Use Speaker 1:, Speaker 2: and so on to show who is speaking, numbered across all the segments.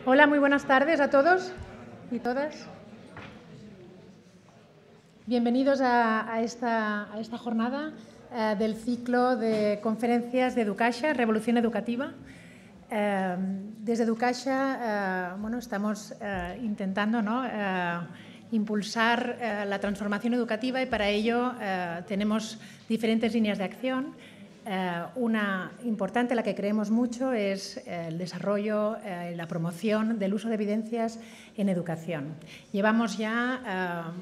Speaker 1: Hola, muy buenas tardes a todos y todas. Bienvenidos a esta jornada del ciclo de conferencias de Educaixa, Revolución Educativa. Desde Educaixa estamos intentando impulsar la transformación educativa y para ello tenemos diferentes líneas de acción. Una importante, la que creemos mucho, es el desarrollo y la promoción del uso de evidencias en educación. Llevamos ya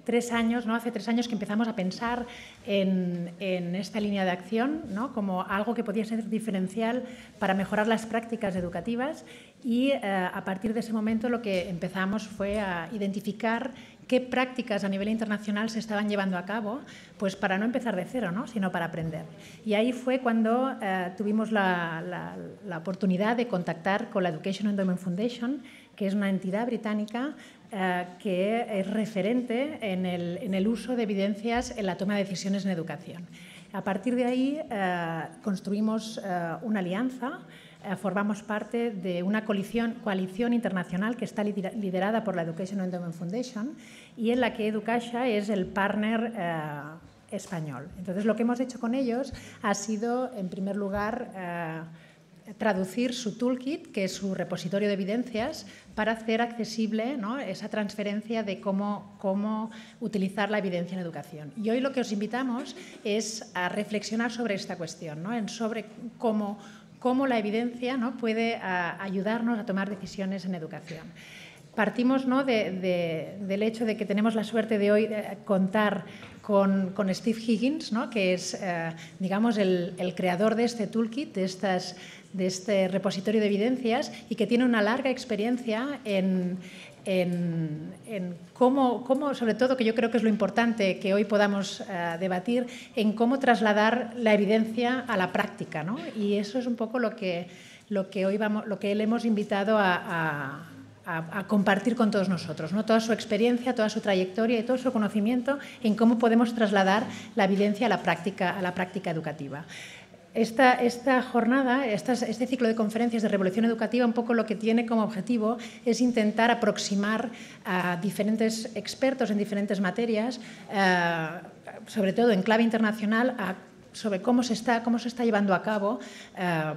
Speaker 1: 3 años, ¿no? Hace 3 años que empezamos a pensar en esta línea de acción, ¿no? Como algo que podía ser diferencial para mejorar las prácticas educativas y a partir de ese momento lo que empezamos fue a identificar qué prácticas a nivel internacional se estaban llevando a cabo, pues para no empezar de cero, ¿no? Sino para aprender. Y ahí fue cuando tuvimos la oportunidad de contactar con la Education Endowment Foundation, que es una entidad británica que es referente en el uso de evidencias en la toma de decisiones en educación. A partir de ahí construimos una alianza. Formamos parte de una coalición internacional que está liderada por la Education Endowment Foundation y en la que Educaixa es el partner español. Entonces, lo que hemos hecho con ellos ha sido, en primer lugar, traducir su toolkit, que es su repositorio de evidencias, para hacer accesible, ¿no?, esa transferencia de cómo utilizar la evidencia en educación. Y hoy lo que os invitamos es a reflexionar sobre esta cuestión, ¿no?, sobre cómo la evidencia, ¿no?, puede ayudarnos a tomar decisiones en educación. Partimos, ¿no?, del hecho de que tenemos la suerte de hoy contar con Steve Higgins, ¿no?, que es, digamos, el creador de este toolkit, de este repositorio de evidencias y que tiene una larga experiencia en cómo, sobre todo, que yo creo que es lo importante que hoy podamos debatir, en cómo trasladar la evidencia a la práctica, ¿no? Y eso es un poco lo que le hemos invitado a compartir con todos nosotros, ¿no? Toda su experiencia, toda su trayectoria y todo su conocimiento en cómo podemos trasladar la evidencia a la práctica educativa. Esta jornada, este ciclo de conferencias de Revolución Educativa, un poco lo que tiene como objetivo es intentar aproximar a diferentes expertos en diferentes materias, sobre todo en clave internacional, sobre cómo se está llevando a cabo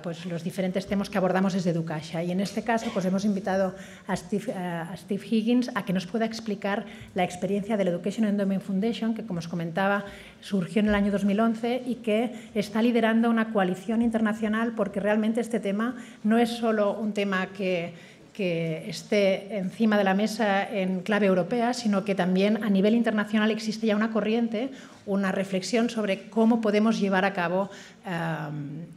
Speaker 1: pues los diferentes temas que abordamos desde Educaixa. Y en este caso pues hemos invitado a Steve Higgins a que nos pueda explicar la experiencia de la Education Endowment Foundation, que, como os comentaba, surgió en el año 2011 y que está liderando una coalición internacional, porque realmente este tema no es solo un tema que esté encima de la mesa en clave europea, sino que también a nivel internacional existe ya una corriente, una reflexión sobre cómo podemos llevar a cabo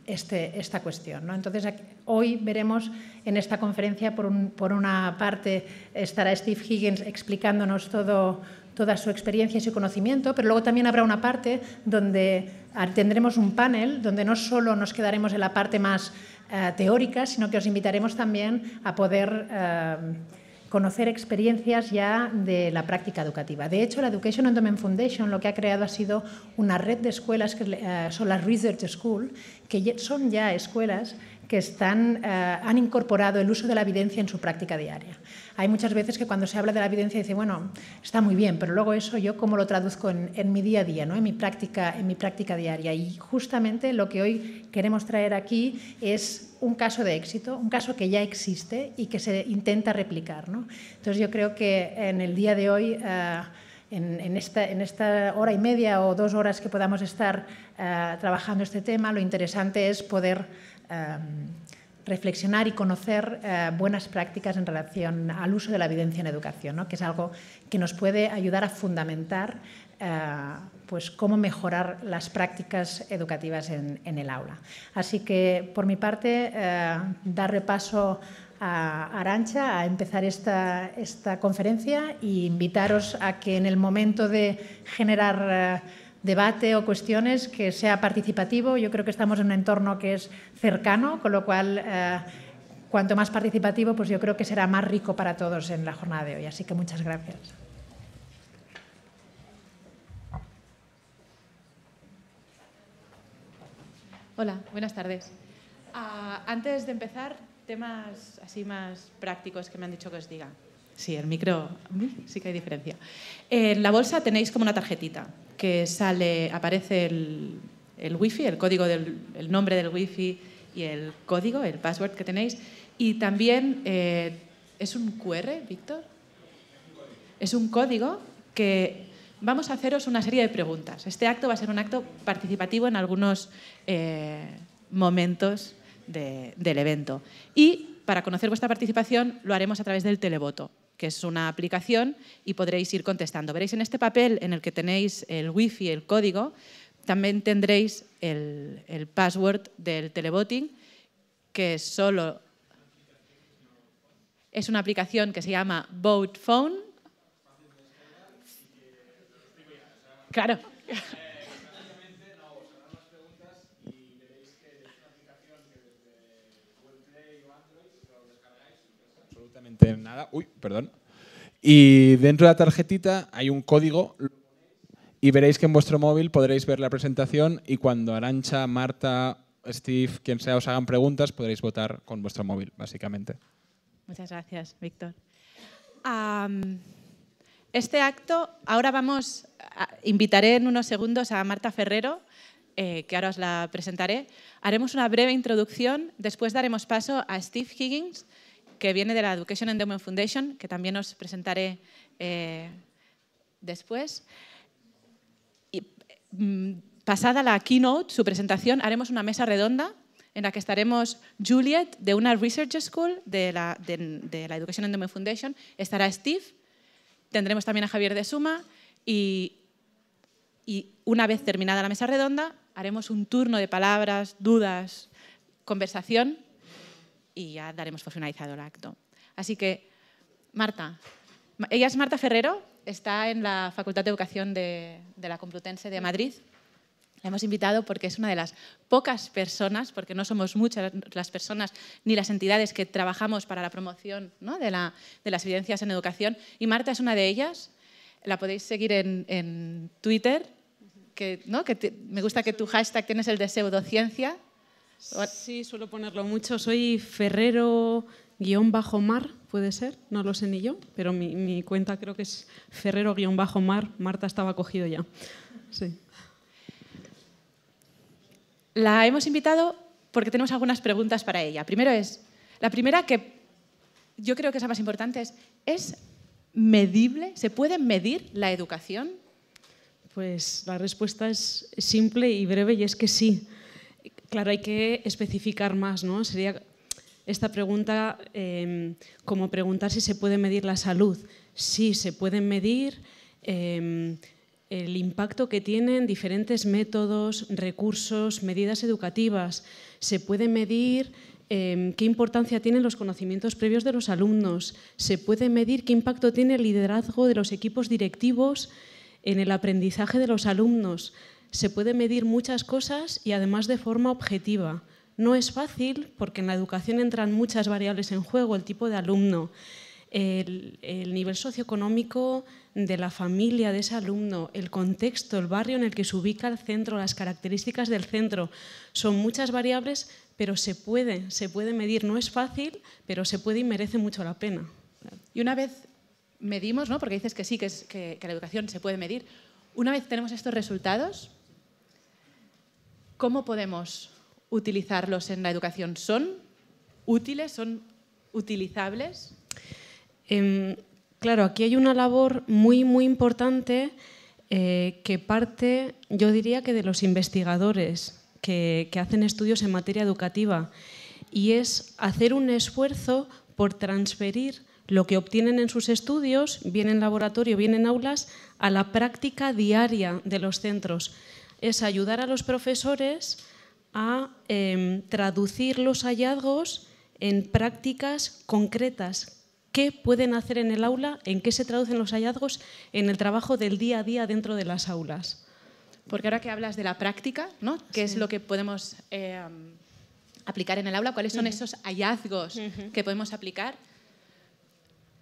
Speaker 1: esta cuestión, ¿no? Entonces, hoy veremos en esta conferencia, por una parte, estará Steve Higgins explicándonos toda su experiencia y su conocimiento, pero luego también habrá una parte donde tendremos un panel donde no solo nos quedaremos en la parte más teórica, sino que os invitaremos también a poder conocer experiencias ya de la práctica educativa. De hecho, la Education Endowment Foundation lo que ha creado ha sido una red de escuelas que son las Research School, que son ya escuelas que han incorporado el uso de la evidencia en su práctica diaria. Hay muchas veces que cuando se habla de la evidencia dice, bueno, está muy bien, pero luego eso yo cómo lo traduzco en mi día a día, ¿no?, en mi práctica diaria. Y justamente lo que hoy queremos traer aquí es un caso de éxito, un caso que ya existe y que se intenta replicar, ¿no? Entonces, yo creo que en el día de hoy, en esta hora y media o 2 horas que podamos estar trabajando este tema, lo interesante es poder reflexionar y conocer buenas prácticas en relación al uso de la evidencia en educación, ¿no?, que es algo que nos puede ayudar a fundamentar pues cómo mejorar las prácticas educativas en el aula. Así que, por mi parte, dar repaso a Arantxa a empezar esta conferencia e invitaros a que en el momento de generar debate o cuestiones, que sea participativo. Yo creo que estamos en un entorno que es cercano, con lo cual, cuanto más participativo, pues yo creo que será más rico para todos en la jornada de hoy. Así que muchas gracias.
Speaker 2: Hola, buenas tardes. Antes de empezar, temas así más prácticos que me han dicho que os diga. Sí, el micro, sí que hay diferencia. En la bolsa tenéis como una tarjetita que aparece el wifi, el código el nombre del wifi y el código, el password que tenéis. Y también es un QR, Víctor. Es un código que vamos a haceros una serie de preguntas. Este acto va a ser un acto participativo en algunos momentos del evento. Y para conocer vuestra participación lo haremos a través del televoto, que es una aplicación y podréis ir contestando. Veréis en este papel en el que tenéis el wifi, el código, también tendréis el password del televoting, que solo es una aplicación que se llama Vote Phone. Claro.
Speaker 3: Absolutamente nada. Uy, perdón. Y dentro de la tarjetita hay un código y veréis que en vuestro móvil podréis ver la presentación y cuando Arantxa, Marta, Steve, quien sea, os hagan preguntas, podréis votar con vuestro móvil, básicamente.
Speaker 2: Muchas gracias, Víctor. Este acto, ahora invitaré en unos segundos a Marta Ferrero, que ahora os la presentaré. Haremos una breve introducción, después daremos paso a Steve Higgins, que viene de la Education Endowment Foundation, que también os presentaré después. Y, pasada la keynote, su presentación, haremos una mesa redonda en la que estaremos Juliet, de una Research School de la Education Endowment Foundation, estará Steve, tendremos también a Javier de Suma y una vez terminada la mesa redonda haremos un turno de palabras, dudas, conversación y ya daremos por finalizado el acto. Así que, Marta, ella es Marta Ferrero, está en la Facultad de Educación de la Complutense de Madrid. La hemos invitado porque es una de las pocas personas, porque no somos muchas las personas ni las entidades que trabajamos para la promoción, ¿no?, de las evidencias en educación. Y Marta es una de ellas. La podéis seguir en Twitter. Me gusta que tu hashtag tienes el de pseudociencia.
Speaker 4: Sí, suelo ponerlo mucho. Soy Ferrero-Mar, puede ser, no lo sé ni yo, pero mi cuenta creo que es Ferrero-Mar. Marta estaba cogido ya. Sí.
Speaker 2: La hemos invitado porque tenemos algunas preguntas para ella. La primera, que yo creo que es la más importante, ¿es medible? ¿Se puede medir la educación?
Speaker 4: Pues la respuesta es simple y breve y es que sí. Claro, hay que especificar más, ¿no? Sería esta pregunta como preguntar si se puede medir la salud. Sí, se puede medir el impacto que tienen diferentes métodos, recursos, medidas educativas. Se puede medir qué importancia tienen los conocimientos previos de los alumnos. Se puede medir qué impacto tiene el liderazgo de los equipos directivos en el aprendizaje de los alumnos. Se puede medir muchas cosas y además de forma objetiva. No es fácil porque en la educación entran muchas variables en juego, el tipo de alumno, el nivel socioeconómico de la familia de ese alumno, el contexto, el barrio en el que se ubica el centro, las características del centro. Son muchas variables, pero se puede medir. No es fácil, pero se puede y merece mucho la pena.
Speaker 2: Y una vez medimos, ¿no?, porque dices que sí, que la educación se puede medir, una vez tenemos estos resultados, ¿cómo podemos utilizarlos en la educación? ¿Son útiles? ¿Son utilizables?
Speaker 4: Claro, aquí hay una labor muy, muy importante que parte, yo diría que de los investigadores que hacen estudios en materia educativa, y es hacer un esfuerzo por transferir lo que obtienen en sus estudios, bien en laboratorio, bien en aulas, a la práctica diaria de los centros. Es ayudar a los profesores a traducir los hallazgos en prácticas concretas. ¿Qué pueden hacer en el aula? ¿En qué se traducen los hallazgos en el trabajo del día a día dentro de las aulas?
Speaker 2: Porque ahora que hablas de la práctica, ¿no?, ¿qué es lo que podemos aplicar en el aula? ¿Cuáles son esos hallazgos que podemos aplicar?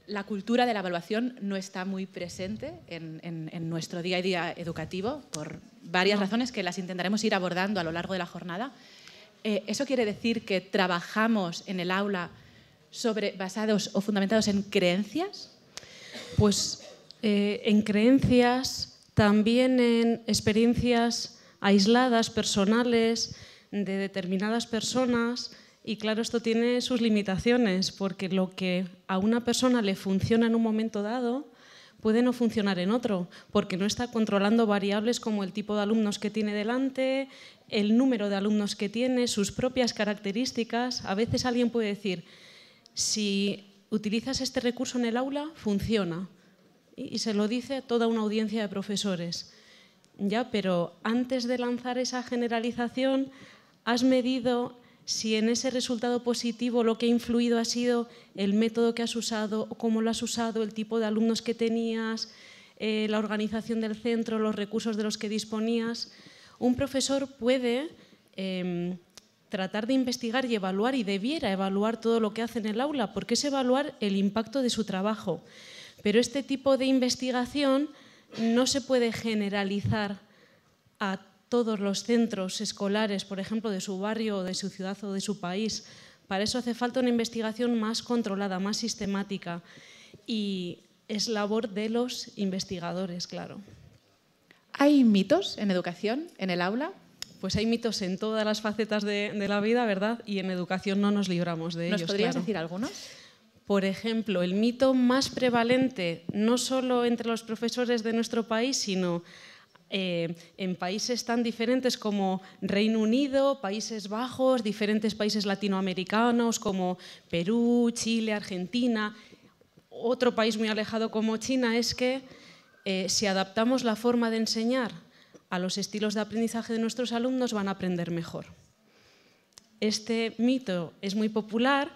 Speaker 2: La cultura de la evaluación no está muy presente en nuestro día a día educativo por varias razones que las intentaremos ir abordando a lo largo de la jornada. ¿Eso quiere decir que trabajamos en el aula basados o fundamentados en creencias?
Speaker 4: Pues en creencias, también en experiencias aisladas, personales, de determinadas personas. Y claro, esto tiene sus limitaciones, porque lo que a una persona le funciona en un momento dado puede no funcionar en otro, porque no está controlando variables como el tipo de alumnos que tiene delante, el número de alumnos que tiene, sus propias características. A veces alguien puede decir, si utilizas este recurso en el aula, funciona. Y se lo dice a toda una audiencia de profesores. Ya, pero antes de lanzar esa generalización, ¿has medido si en ese resultado positivo lo que ha influido ha sido el método que has usado, cómo lo has usado, el tipo de alumnos que tenías, la organización del centro, los recursos de los que disponías? Un profesor puede tratar de investigar y evaluar, y debiera evaluar todo lo que hace en el aula, porque es evaluar el impacto de su trabajo. Pero este tipo de investigación no se puede generalizar a todos los centros escolares, por ejemplo, de su barrio, de su ciudad o de su país. Para eso hace falta una investigación más controlada, más sistemática. Y es labor de los investigadores, claro.
Speaker 2: ¿Hay mitos en educación, en el aula?
Speaker 4: Pues hay mitos en todas las facetas de la vida, ¿verdad? Y en educación no nos libramos de ellos.
Speaker 2: ¿Nos podrías
Speaker 4: claro.
Speaker 2: decir algunos?
Speaker 4: Por ejemplo, el mito más prevalente, no solo entre los profesores de nuestro país, sino en países tan diferentes como Reino Unido, Países Bajos, diferentes países latinoamericanos como Perú, Chile, Argentina, otro país muy alejado como China, es que si adaptamos la forma de enseñar a los estilos de aprendizaje de nuestros alumnos, van a aprender mejor. Este mito es muy popular.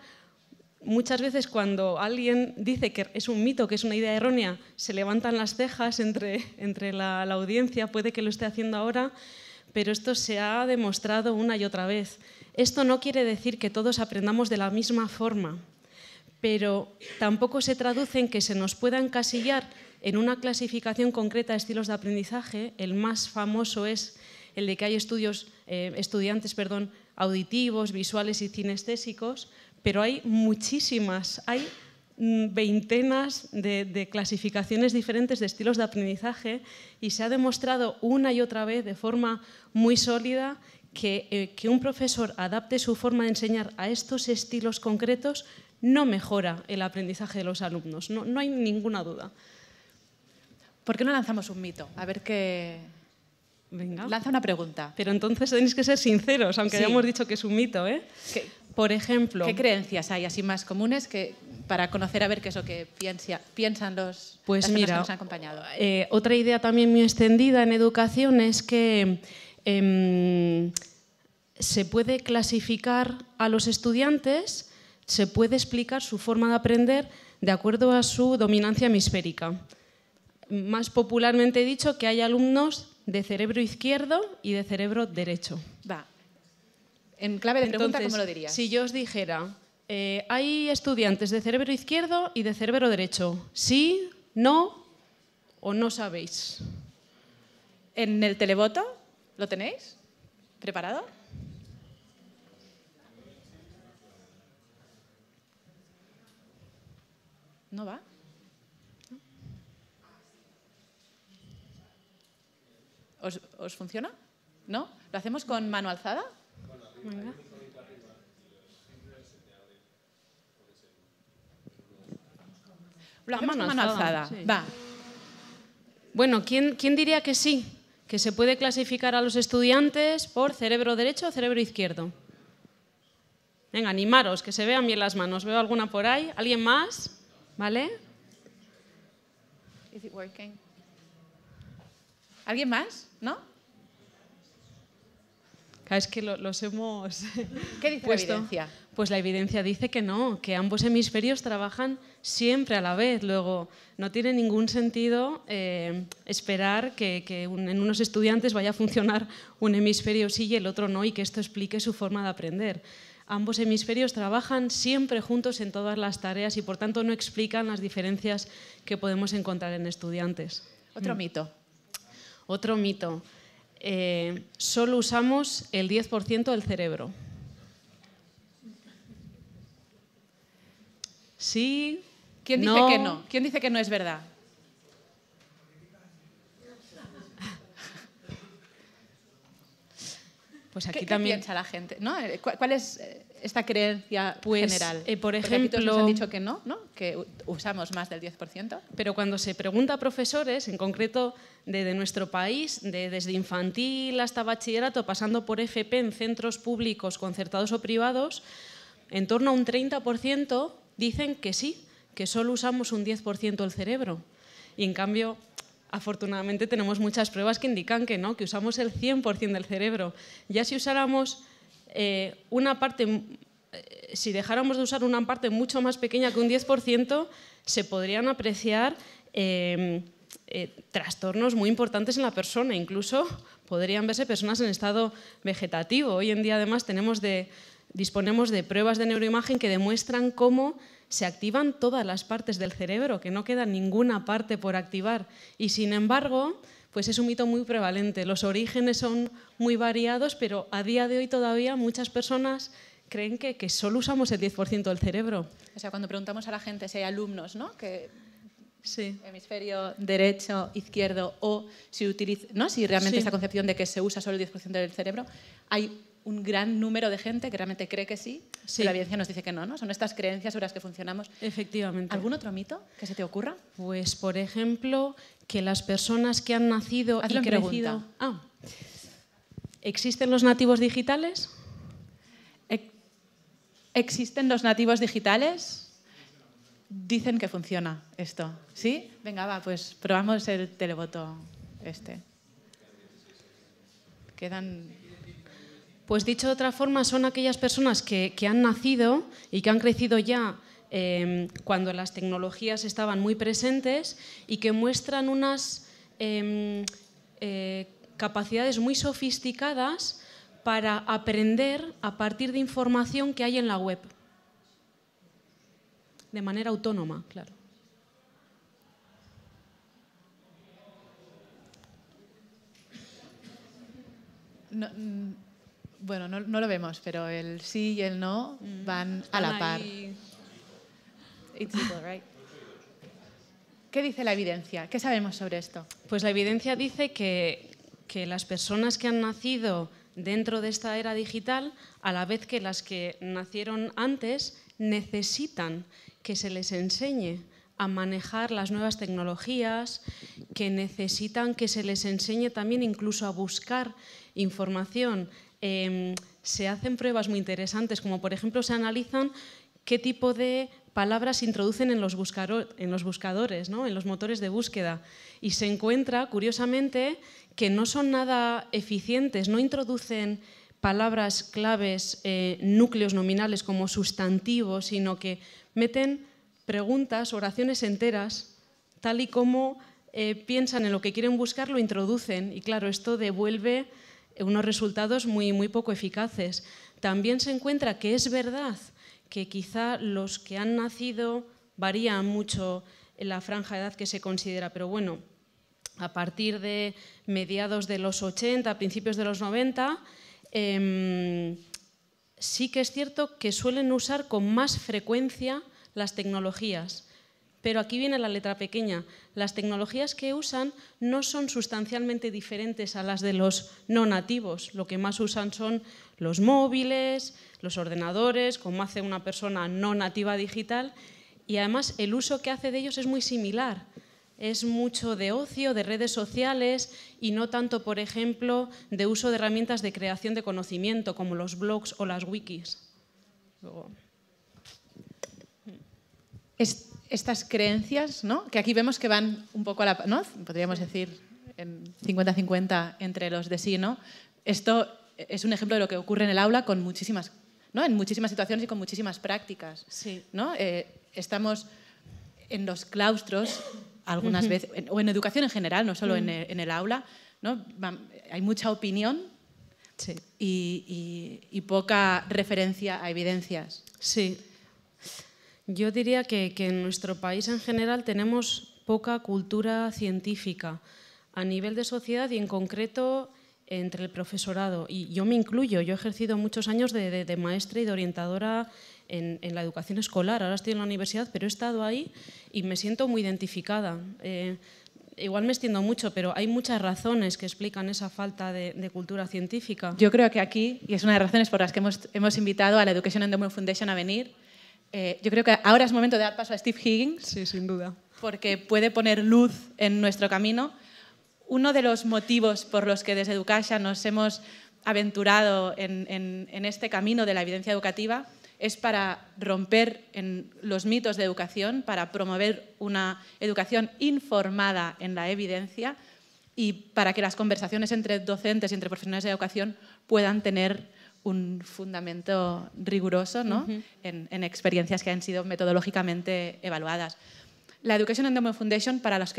Speaker 4: Muchas veces cuando alguien dice que es un mito, que es una idea errónea, se levantan las cejas entre la audiencia, puede que lo esté haciendo ahora, pero esto se ha demostrado una y otra vez. Esto no quiere decir que todos aprendamos de la misma forma, pero tampoco se traduce en que se nos pueda encasillar en una clasificación concreta de estilos de aprendizaje. El más famoso es el de que hay estudiantes auditivos, visuales y cinestésicos, pero hay muchísimas, hay veintenas de clasificaciones diferentes de estilos de aprendizaje, y se ha demostrado una y otra vez de forma muy sólida que un profesor adapte su forma de enseñar a estos estilos concretos no mejora el aprendizaje de los alumnos, no hay ninguna duda.
Speaker 2: ¿Por qué no lanzamos un mito? A ver qué...
Speaker 4: Venga.
Speaker 2: Lanza una pregunta.
Speaker 4: Pero entonces tenéis que ser sinceros, aunque
Speaker 2: Sí.
Speaker 4: hayamos dicho que es un mito, ¿eh? Por ejemplo...
Speaker 2: ¿Qué creencias hay así más comunes para conocer a ver qué es lo que piensan las personas que nos han acompañado?
Speaker 4: Otra idea también muy extendida en educación es que se puede clasificar a los estudiantes, se puede explicar su forma de aprender de acuerdo a su dominancia hemisférica. Más popularmente dicho, que hay alumnos de cerebro izquierdo y de cerebro derecho.
Speaker 2: Va. En clave de pregunta,
Speaker 4: Entonces,
Speaker 2: ¿cómo lo dirías?
Speaker 4: Si yo os dijera, hay estudiantes de cerebro izquierdo y de cerebro derecho, ¿sí, no o no sabéis?
Speaker 2: ¿En el televoto lo tenéis preparado? ¿No va? ¿Os funciona? ¿No? ¿Lo hacemos con mano alzada?
Speaker 4: Venga.
Speaker 2: Lo hacemos con mano alzada.
Speaker 4: Sí.
Speaker 2: Va.
Speaker 4: Bueno, ¿quién diría que sí? Que se puede clasificar a los estudiantes por cerebro derecho o cerebro izquierdo. Venga, animaros, que se vean bien las manos. ¿Veo alguna por ahí? ¿Alguien más? ¿Vale?
Speaker 2: Is it working? ¿Alguien más? ¿No?
Speaker 4: Es que los hemos
Speaker 2: ¿Qué dice
Speaker 4: puesto.
Speaker 2: la evidencia?
Speaker 4: Pues la evidencia dice que no, que ambos hemisferios trabajan siempre a la vez. Luego, no tiene ningún sentido esperar que en unos estudiantes vaya a funcionar un hemisferio sí y el otro no, y que esto explique su forma de aprender. Ambos hemisferios trabajan siempre juntos en todas las tareas y, por tanto, no explican las diferencias que podemos encontrar en estudiantes.
Speaker 2: Otro mito.
Speaker 4: Otro mito. Solo usamos el 10% del cerebro. Sí.
Speaker 2: ¿Quién dice que no? ¿Quién dice que no es verdad?
Speaker 4: Pues aquí
Speaker 2: ¿Qué
Speaker 4: también
Speaker 2: piensa la gente? ¿No? ¿Cuál es esta creencia general?
Speaker 4: Por
Speaker 2: Porque aquí todos
Speaker 4: ejemplo,
Speaker 2: nos han dicho que no, que usamos más del 10%.
Speaker 4: Pero cuando se pregunta a profesores, en concreto de nuestro país, desde infantil hasta bachillerato, pasando por FP en centros públicos, concertados o privados, en torno a un 30% dicen que sí, que solo usamos un 10% del cerebro. Y en cambio, afortunadamente tenemos muchas pruebas que indican que no, que usamos el 100% del cerebro. Ya si usáramos una parte, si dejáramos de usar una parte mucho más pequeña que un 10%, se podrían apreciar trastornos muy importantes en la persona. Incluso podrían verse personas en estado vegetativo. Hoy en día, además, disponemos de pruebas de neuroimagen que demuestran cómo se activan todas las partes del cerebro, que no queda ninguna parte por activar. Y sin embargo, pues es un mito muy prevalente. Los orígenes son muy variados, pero a día de hoy todavía muchas personas creen que solo usamos el 10% del cerebro.
Speaker 2: O sea, cuando preguntamos a la gente si hay alumnos, ¿no? Que
Speaker 4: sí.
Speaker 2: Hemisferio derecho, izquierdo, o si realmente
Speaker 4: sí.
Speaker 2: esta concepción de que se usa solo el 10% del cerebro, hay un gran número de gente que realmente cree que sí,
Speaker 4: sí.
Speaker 2: pero la evidencia nos dice que no, ¿no? Son estas creencias sobre las que funcionamos.
Speaker 4: Efectivamente.
Speaker 2: ¿Algún otro mito que se te ocurra?
Speaker 4: Pues, por ejemplo, que las personas que han nacido
Speaker 2: Hazlo
Speaker 4: y
Speaker 2: en
Speaker 4: crecido...
Speaker 2: pregunta.
Speaker 4: ¿Existen los nativos digitales?
Speaker 2: ¿Existen los nativos digitales? Dicen que funciona esto. ¿Sí? Venga, va, pues probamos el televoto Quedan...
Speaker 4: Pues dicho de otra forma, son aquellas personas que han nacido y que han crecido ya cuando las tecnologías estaban muy presentes y que muestran unas capacidades muy sofisticadas para aprender a partir de información que hay en la web. De manera autónoma, claro.
Speaker 2: Bueno, no lo vemos, pero el sí y el no van a la par. It's equal, right? ¿Qué dice la evidencia? ¿Qué sabemos sobre esto?
Speaker 4: Pues la evidencia dice que las personas que han nacido dentro de esta era digital, a la vez que las que nacieron antes, necesitan que se les enseñe a manejar las nuevas tecnologías, que necesitan que se les enseñe también incluso a buscar información. Se hacen pruebas muy interesantes, como por ejemplo se analizan qué tipo de palabras se introducen en los buscadores, ¿no? En los motores de búsqueda. Y se encuentra, curiosamente, que no son nada eficientes, no introducen palabras claves, núcleos nominales como sustantivos, sino que meten preguntas, oraciones enteras, tal y como piensan en lo que quieren buscar, lo introducen. Y claro, esto devuelve unos resultados muy, muy poco eficaces. También se encuentra que es verdad que quizá los que han nacido varían mucho en la franja de edad que se considera, pero bueno, a partir de mediados de los 80, principios de los 90, sí que es cierto que suelen usar con más frecuencia las tecnologías. Pero aquí viene la letra pequeña. Las tecnologías que usan no son sustancialmente diferentes a las de los no nativos. Lo que más usan son los móviles, los ordenadores, como hace una persona no nativa digital. Y además el uso que hace de ellos es muy similar. Es mucho de ocio, de redes sociales y no tanto, por ejemplo, de uso de herramientas de creación de conocimiento como los blogs o las wikis. Luego...
Speaker 2: Estas creencias, ¿no? Que aquí vemos que van un poco a la... ¿no? Podríamos decir en 50-50 entre los de sí, ¿no? Esto es un ejemplo de lo que ocurre en el aula con muchísimas, ¿no? En muchísimas situaciones y con muchísimas prácticas.
Speaker 4: Sí.
Speaker 2: ¿No? Estamos en los claustros algunas veces, o en educación en general, no solo en el aula, ¿no? Hay mucha opinión
Speaker 4: sí.
Speaker 2: y poca referencia a evidencias.
Speaker 4: Sí. Yo diría que en nuestro país en general tenemos poca cultura científica a nivel de sociedad y en concreto entre el profesorado, y yo me incluyo, yo he ejercido muchos años de maestra y de orientadora en la educación escolar. Ahora estoy en la universidad, pero he estado ahí y me siento muy identificada. Igual me extiendo mucho, pero hay muchas razones que explican esa falta de cultura científica.
Speaker 2: Yo creo que aquí, y es una de las razones por las que hemos invitado a la Education Endowment Foundation a venir, yo creo que ahora es momento de dar paso a Steve Higgins.
Speaker 4: Sí, sin duda.
Speaker 2: Porque puede poner luz en nuestro camino. Uno de los motivos por los que desde Educasha nos hemos aventurado en este camino de la evidencia educativa es para romper los mitos de educación, para promover una educación informada en la evidencia y para que las conversaciones entre docentes y entre profesionales de educación puedan tener un fundamento riguroso, ¿no? en experiencias que han sido metodológicamente evaluadas. La Education Endowment Foundation, para los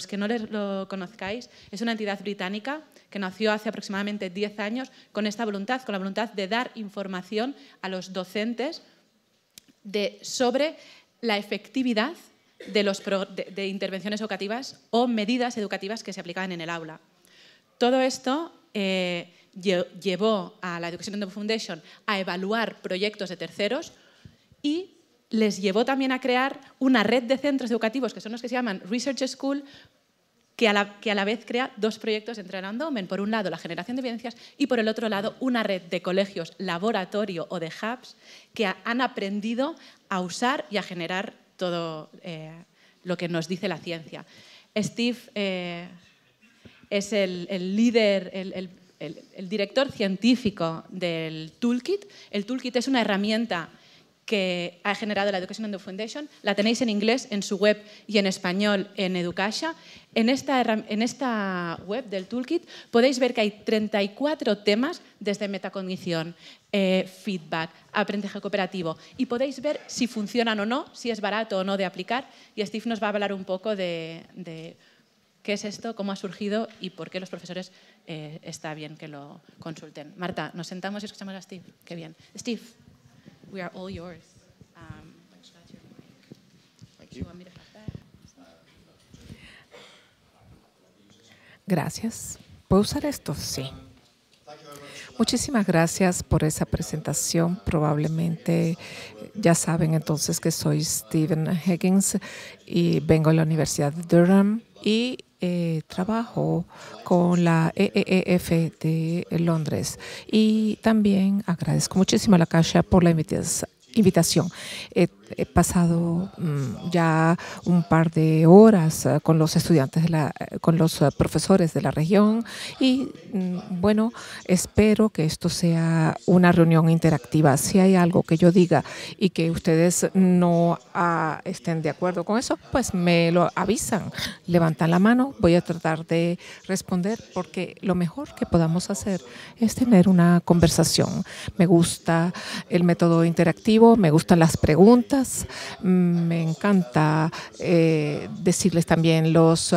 Speaker 2: que no lo conozcáis, es una entidad británica que nació hace aproximadamente 10 años con esta voluntad, con la voluntad de dar información a los docentes sobre la efectividad de intervenciones educativas o medidas educativas que se aplicaban en el aula. Todo esto llevó a la Education Endowment Foundation a evaluar proyectos de terceros y les llevó también a crear una red de centros educativos, que son los que se llaman Research School, que a la vez crea dos proyectos dentro del Endowment. Por un lado, la generación de evidencias y por el otro lado, una red de colegios, laboratorio o de hubs que han aprendido a usar y a generar todo lo que nos dice la ciencia. Steve es el líder, el director científico del Toolkit. El Toolkit es una herramienta que ha generado la Education Endowment Foundation. La tenéis en inglés en su web y en español en Educasha. En esta web del Toolkit podéis ver que hay 34 temas desde metacognición, feedback, aprendizaje cooperativo, y podéis ver si funcionan o no, si es barato o no de aplicar, y Steve nos va a hablar un poco de qué es esto, cómo ha surgido y por qué los profesores está bien que lo consulten. Marta, nos sentamos y escuchamos a Steve. Qué bien. Steve. We are all yours.
Speaker 5: Gracias. ¿Puedo usar esto? Sí. Muchísimas gracias por esa presentación. Probablemente ya saben entonces que soy Stephen Higgins y vengo de la Universidad de Durham y trabajo con la EEF de Londres. Y también agradezco muchísimo a la Caixa por la invitación. He pasado ya un par de horas con los estudiantes, con los profesores de la región y bueno, espero que esto sea una reunión interactiva. Si hay algo que yo diga y que ustedes no estén de acuerdo con eso, pues me lo avisan, levantan la mano, voy a tratar de responder porque lo mejor que podamos hacer es tener una conversación. Me gusta el método interactivo, me gustan las preguntas. Me encanta decirles también los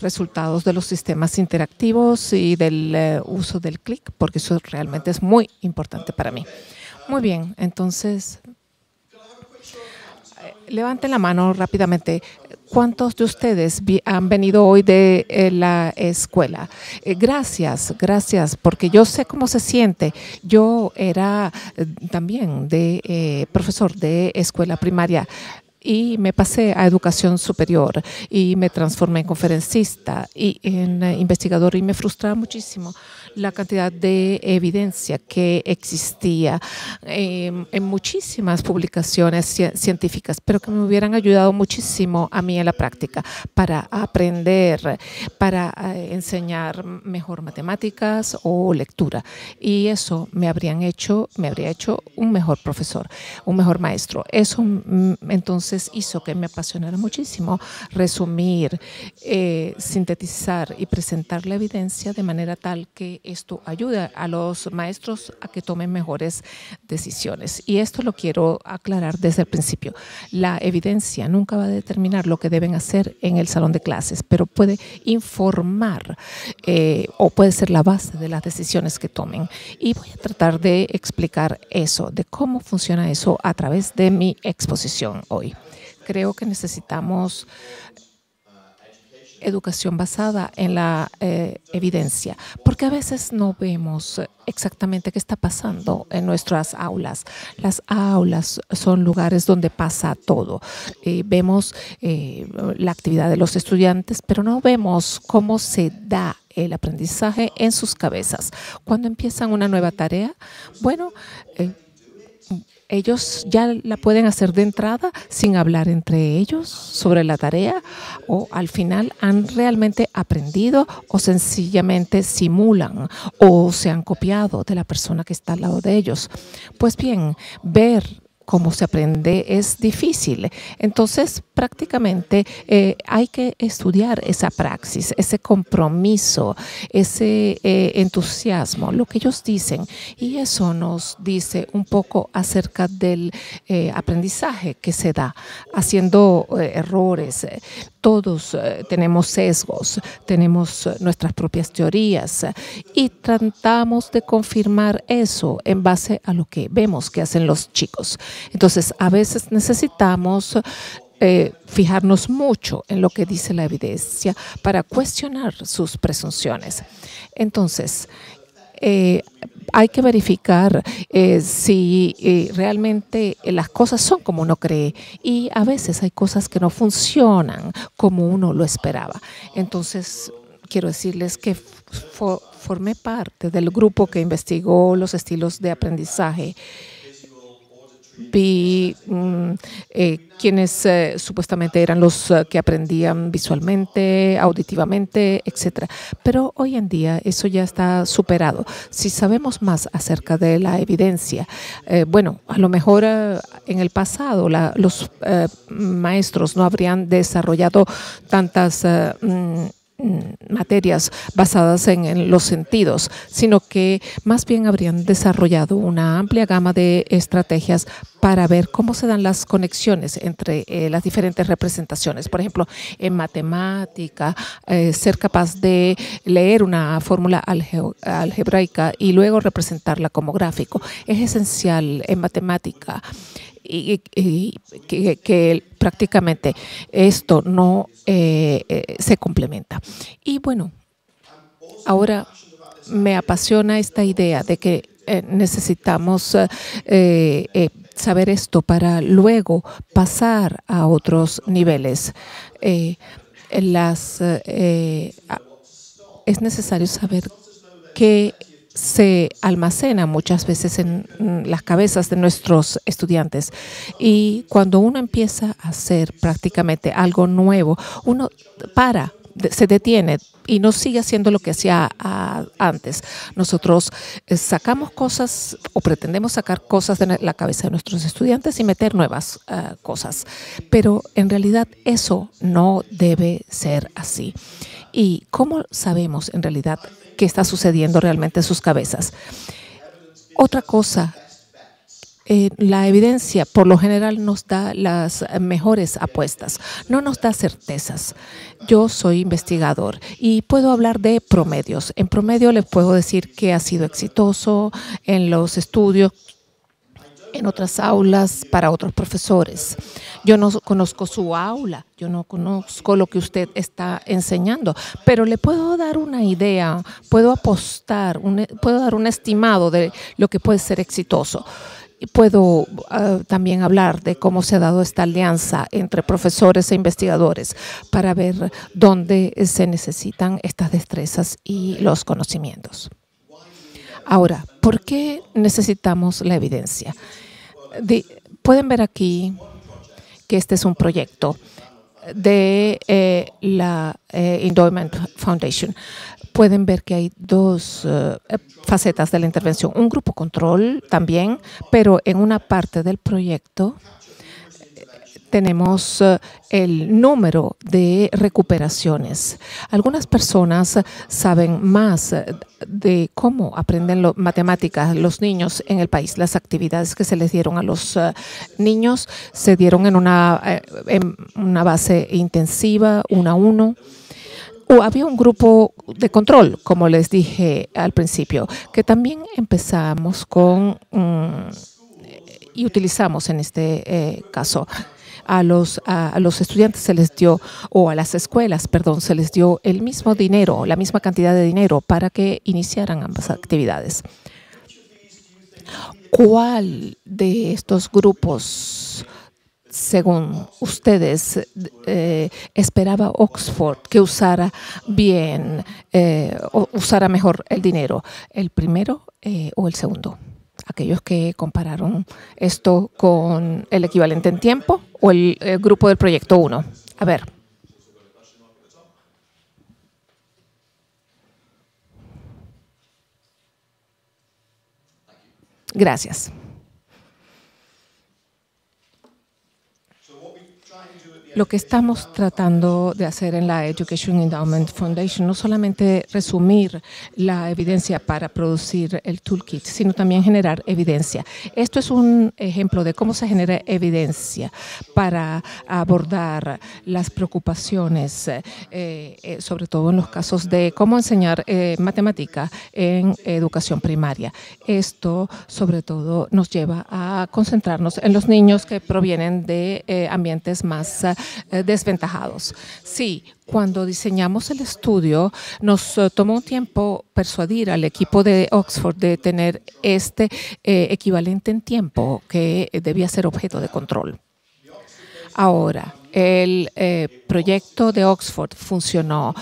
Speaker 5: resultados de los sistemas interactivos y del uso del clic, porque eso realmente es muy importante para mí. Muy bien, entonces, levanten la mano rápidamente. ¿Cuántos de ustedes han venido hoy de la escuela? Gracias, porque yo sé cómo se siente. Yo era también profesor de escuela primaria y me pasé a educación superior y me transformé en conferencista y en investigador y me frustraba muchísimo la cantidad de evidencia que existía en muchísimas publicaciones científicas, pero que me hubieran ayudado muchísimo a mí en la práctica para aprender, para enseñar mejor matemáticas o lectura. Y eso me habría hecho un mejor profesor, un mejor maestro. Eso entonces hizo que me apasionara muchísimo resumir, sintetizar y presentar la evidencia de manera tal que esto ayuda a los maestros a que tomen mejores decisiones. Y esto lo quiero aclarar desde el principio. La evidencia nunca va a determinar lo que deben hacer en el salón de clases, pero puede informar o puede ser la base de las decisiones que tomen. Y voy a tratar de explicar eso, de cómo funciona eso a través de mi exposición hoy. Creo que necesitamos educación basada en la evidencia, porque a veces no vemos exactamente qué está pasando en nuestras aulas. Las aulas son lugares donde pasa todo. Vemos la actividad de los estudiantes, pero no vemos cómo se da el aprendizaje en sus cabezas. Cuando empiezan una nueva tarea, bueno, ellos ya la pueden hacer de entrada sin hablar entre ellos sobre la tarea, o al final han realmente aprendido o sencillamente simulan o se han copiado de la persona que está al lado de ellos. Pues bien, ver cómo se aprende es difícil. Entonces, prácticamente hay que estudiar esa praxis, ese compromiso, ese entusiasmo, lo que ellos dicen. Y eso nos dice un poco acerca del aprendizaje que se da, haciendo errores. Todos tenemos sesgos, tenemos nuestras propias teorías y tratamos de confirmar eso en base a lo que vemos que hacen los chicos. Entonces, a veces necesitamos fijarnos mucho en lo que dice la evidencia para cuestionar sus presunciones. Entonces, hay que verificar si realmente las cosas son como uno cree, y a veces hay cosas que no funcionan como uno lo esperaba. Entonces, quiero decirles que formé parte del grupo que investigó los estilos de aprendizaje. Vi quienes supuestamente eran los que aprendían visualmente, auditivamente, etc. Pero hoy en día eso ya está superado. Si sabemos más acerca de la evidencia, bueno, a lo mejor en el pasado los maestros no habrían desarrollado tantas materias basadas en los sentidos, sino que más bien habrían desarrollado una amplia gama de estrategias para ver cómo se dan las conexiones entre las diferentes representaciones. Por ejemplo, en matemática, ser capaz de leer una fórmula algebraica y luego representarla como gráfico es esencial en matemática. Y que prácticamente esto no se complementa. Y bueno, ahora me apasiona esta idea de que necesitamos saber esto para luego pasar a otros niveles. Es necesario saber que se almacena muchas veces en las cabezas de nuestros estudiantes, y cuando uno empieza a hacer prácticamente algo nuevo, uno se detiene y no sigue haciendo lo que hacía antes. Nosotros sacamos cosas o pretendemos sacar cosas de la cabeza de nuestros estudiantes y meter nuevas cosas, pero en realidad eso no debe ser así. ¿Y cómo sabemos en realidad qué está sucediendo realmente en sus cabezas? Otra cosa, la evidencia por lo general nos da las mejores apuestas, no nos da certezas. Yo soy investigador y puedo hablar de promedios. En promedio les puedo decir que ha sido exitoso en los estudios, en otras aulas, para otros profesores. Yo no conozco su aula, yo no conozco lo que usted está enseñando, pero le puedo dar una idea, puedo apostar, puedo dar un estimado de lo que puede ser exitoso. Puedo también hablar de cómo se ha dado esta alianza entre profesores e investigadores para ver dónde se necesitan estas destrezas y los conocimientos. Ahora, ¿por qué necesitamos la evidencia? Pueden ver aquí que este es un proyecto de la Endowment Foundation. Pueden ver que hay dos facetas de la intervención. Un grupo control también, pero en una parte del proyecto tenemos el número de recuperaciones. Algunas personas saben más de cómo aprenden matemáticas los niños en el país. Las actividades que se les dieron a los niños se dieron en una base intensiva, 1 a 1. O había un grupo de control, como les dije al principio, que también empezamos con y utilizamos en este caso. a los estudiantes se les dio, o a las escuelas, perdón, se les dio el mismo dinero, la misma cantidad de dinero para que iniciaran ambas actividades. ¿Cuál de estos grupos, según ustedes, esperaba Oxford que usara bien o usara mejor el dinero? ¿El primero o el segundo? Aquellos que compararon esto con el equivalente en tiempo o el grupo del proyecto 1. A ver. Gracias. Lo que estamos tratando de hacer en la Education Endowment Foundation no solamente resumir la evidencia para producir el toolkit, sino también generar evidencia. Esto es un ejemplo de cómo se genera evidencia para abordar las preocupaciones, sobre todo en los casos de cómo enseñar matemática en educación primaria. Esto, sobre todo, nos lleva a concentrarnos en los niños que provienen de ambientes más desventajados. Sí, cuando diseñamos el estudio nos tomó un tiempo persuadir al equipo de Oxford de tener este equivalente en tiempo que debía ser objeto de control. Ahora, el proyecto de Oxford funcionó,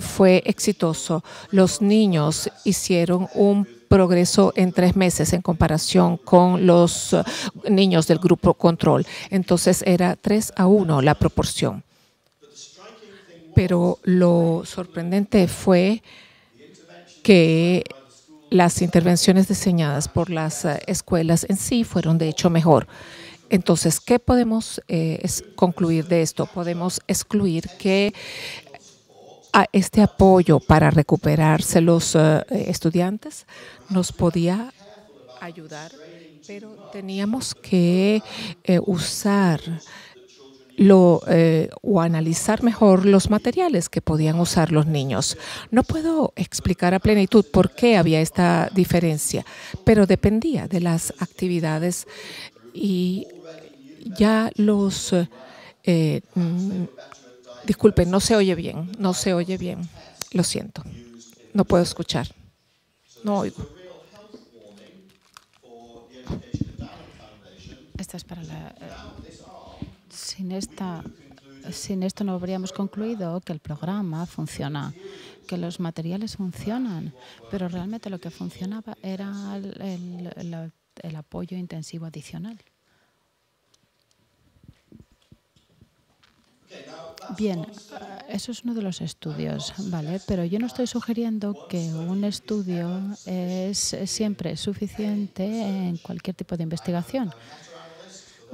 Speaker 5: fue exitoso. Los niños hicieron un progreso en 3 meses en comparación con los niños del grupo control. Entonces era 3-1 la proporción. Pero lo sorprendente fue que las intervenciones diseñadas por las escuelas en sí fueron de hecho mejor. Entonces, ¿qué podemos concluir de esto? Podemos excluir que a este apoyo para recuperarse los estudiantes nos podía ayudar, pero teníamos que usar o analizar mejor los materiales que podían usar los niños. No puedo explicar a plenitud por qué había esta diferencia, pero dependía de las actividades y ya los... disculpen, no se oye bien, no se oye bien. Lo siento, no puedo escuchar, no oigo.
Speaker 6: Esta es para la... Sin esto no habríamos concluido que el programa funciona, que los materiales funcionan, pero realmente lo que funcionaba era el apoyo intensivo adicional. Bien, eso es uno de los estudios, ¿vale? Pero yo no estoy sugiriendo que un estudio es siempre suficiente en cualquier tipo de investigación.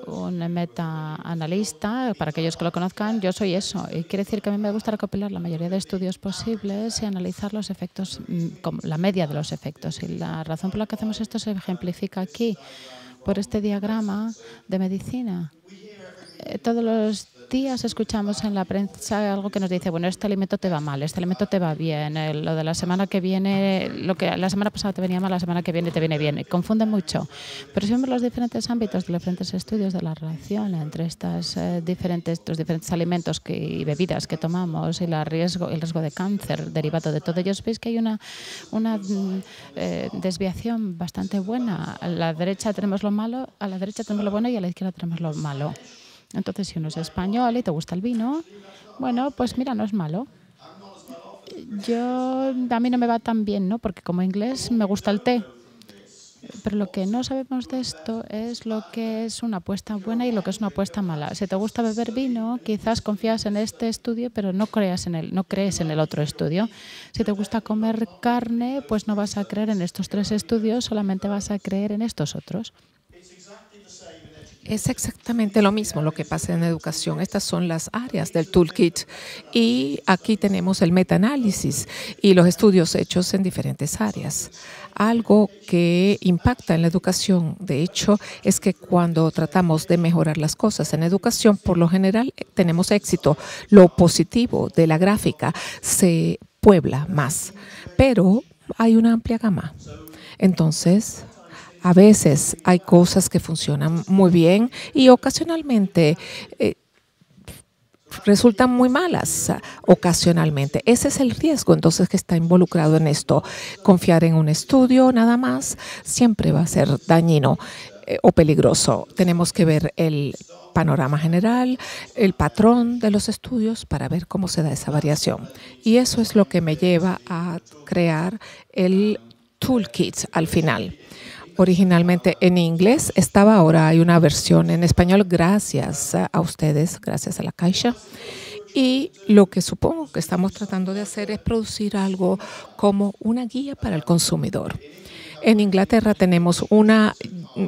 Speaker 6: Un meta-analista, para aquellos que lo conozcan, yo soy eso. Y quiere decir que a mí me gusta recopilar la mayoría de estudios posibles y analizar los efectos, la media de los efectos. Y la razón por la que hacemos esto se ejemplifica aquí por este diagrama de medicina. Todos los días escuchamos en la prensa algo que nos dice, bueno, este alimento te va mal, este alimento te va bien, lo de la semana que viene, lo que la semana pasada te venía mal, la semana que viene te viene bien. Confunde mucho. Pero si vemos los diferentes ámbitos de los diferentes estudios de la relación entre los diferentes alimentos y bebidas que tomamos y el riesgo de cáncer derivado de todo ello, veis que hay una desviación bastante buena. A la derecha tenemos lo malo, a la derecha tenemos lo bueno y a la izquierda tenemos lo malo. Entonces, si uno es español y te gusta el vino, bueno, pues mira, no es malo. A mí no me va tan bien, ¿no? Porque como inglés me gusta el té. Pero lo que no sabemos de esto es lo que es una apuesta buena y lo que es una apuesta mala. Si te gusta beber vino, quizás confías en este estudio, pero no crees en el otro estudio. Si te gusta comer carne, pues no vas a creer en estos 3 estudios, solamente vas a creer en estos otros.
Speaker 5: Es exactamente lo mismo lo que pasa en educación. Estas son las áreas del toolkit y aquí tenemos el metaanálisis y los estudios hechos en diferentes áreas. Algo que impacta en la educación, de hecho, es que cuando tratamos de mejorar las cosas en educación, por lo general tenemos éxito. Lo positivo de la gráfica se puebla más, pero hay una amplia gama. Entonces, A veces hay cosas que funcionan muy bien y ocasionalmente resultan muy malas ocasionalmente. Ese es el riesgo entonces que está involucrado en esto. Confiar en un estudio nada más siempre va a ser dañino o peligroso. Tenemos que ver el panorama general, el patrón de los estudios para ver cómo se da esa variación. Y eso es lo que me lleva a crear el toolkit al final. Originalmente en inglés estaba, ahora hay una versión en español gracias a ustedes, gracias a la Caixa. Y lo que supongo que estamos tratando de hacer es producir algo como una guía para el consumidor. En Inglaterra tenemos una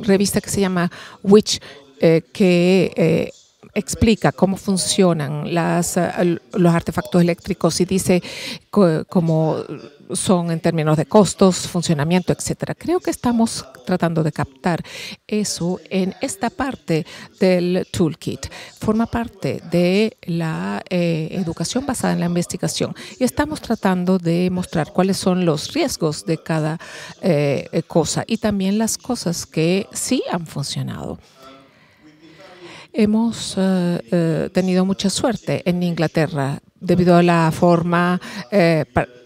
Speaker 5: revista que se llama Which, que explica cómo funcionan los artefactos eléctricos y dice cómo son en términos de costos, funcionamiento, etcétera. Creo que estamos tratando de captar eso en esta parte del toolkit. Forma parte de la educación basada en la investigación y estamos tratando de mostrar cuáles son los riesgos de cada cosa y también las cosas que sí han funcionado. Hemos tenido mucha suerte en Inglaterra debido a la forma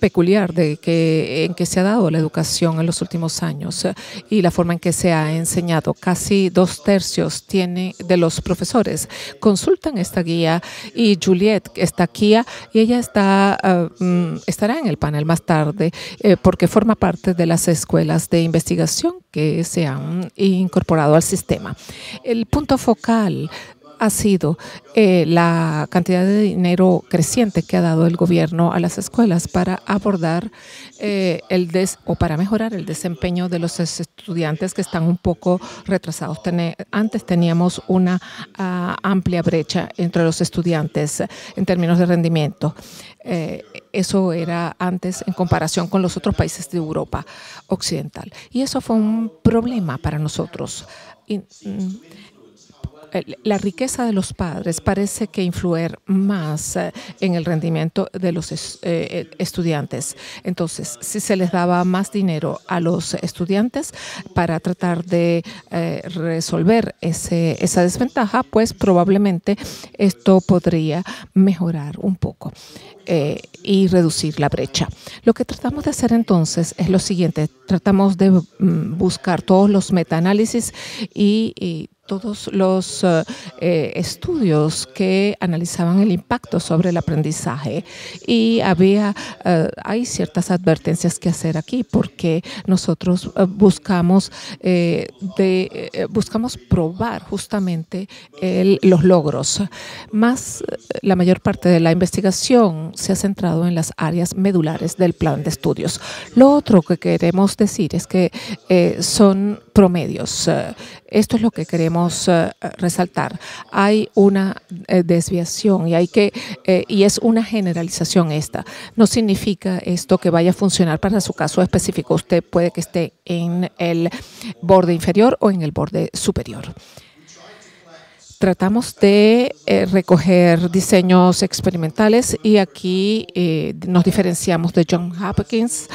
Speaker 5: peculiar en que se ha dado la educación en los últimos años y la forma en que se ha enseñado. Casi 2/3 de los profesores consultan esta guía y Juliet está aquí y ella estará en el panel más tarde porque forma parte de las escuelas de investigación que se han incorporado al sistema. El punto focal ha sido la cantidad de dinero creciente que ha dado el gobierno a las escuelas para abordar o para mejorar el desempeño de los estudiantes que están un poco retrasados. Antes teníamos una amplia brecha entre los estudiantes en términos de rendimiento. Eso era antes en comparación con los otros países de Europa Occidental. Y eso fue un problema para nosotros. La riqueza de los padres parece que influir más en el rendimiento de los estudiantes. Entonces, si se les daba más dinero a los estudiantes para tratar de resolver esa desventaja, pues probablemente esto podría mejorar un poco y reducir la brecha. Lo que tratamos de hacer entonces es lo siguiente. Tratamos de buscar todos los metaanálisis y todos los estudios que analizaban el impacto sobre el aprendizaje y hay ciertas advertencias que hacer aquí porque nosotros buscamos probar justamente los logros. La mayor parte de la investigación se ha centrado en las áreas medulares del plan de estudios. Lo otro que queremos decir es que son promedios. Esto es lo que queremos resaltar. Hay una desviación y es una generalización esta. No significa esto que vaya a funcionar para su caso específico. Usted puede que esté en el borde inferior o en el borde superior. Tratamos de recoger diseños experimentales y aquí nos diferenciamos de Johns Hopkins.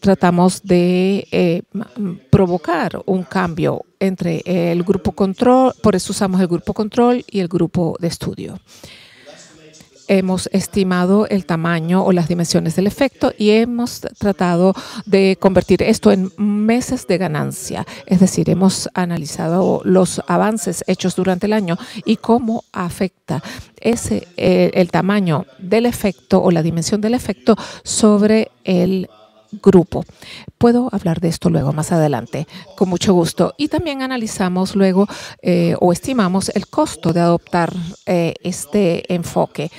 Speaker 5: Tratamos de provocar un cambio entre el grupo control, por eso usamos el grupo control y el grupo de estudio. Hemos estimado el tamaño o las dimensiones del efecto y hemos tratado de convertir esto en meses de ganancia. Es decir, hemos analizado los avances hechos durante el año y cómo afecta el tamaño del efecto o la dimensión del efecto sobre el grupo. Puedo hablar de esto luego más adelante, con mucho gusto. Y también analizamos luego o estimamos el costo de adoptar este enfoque.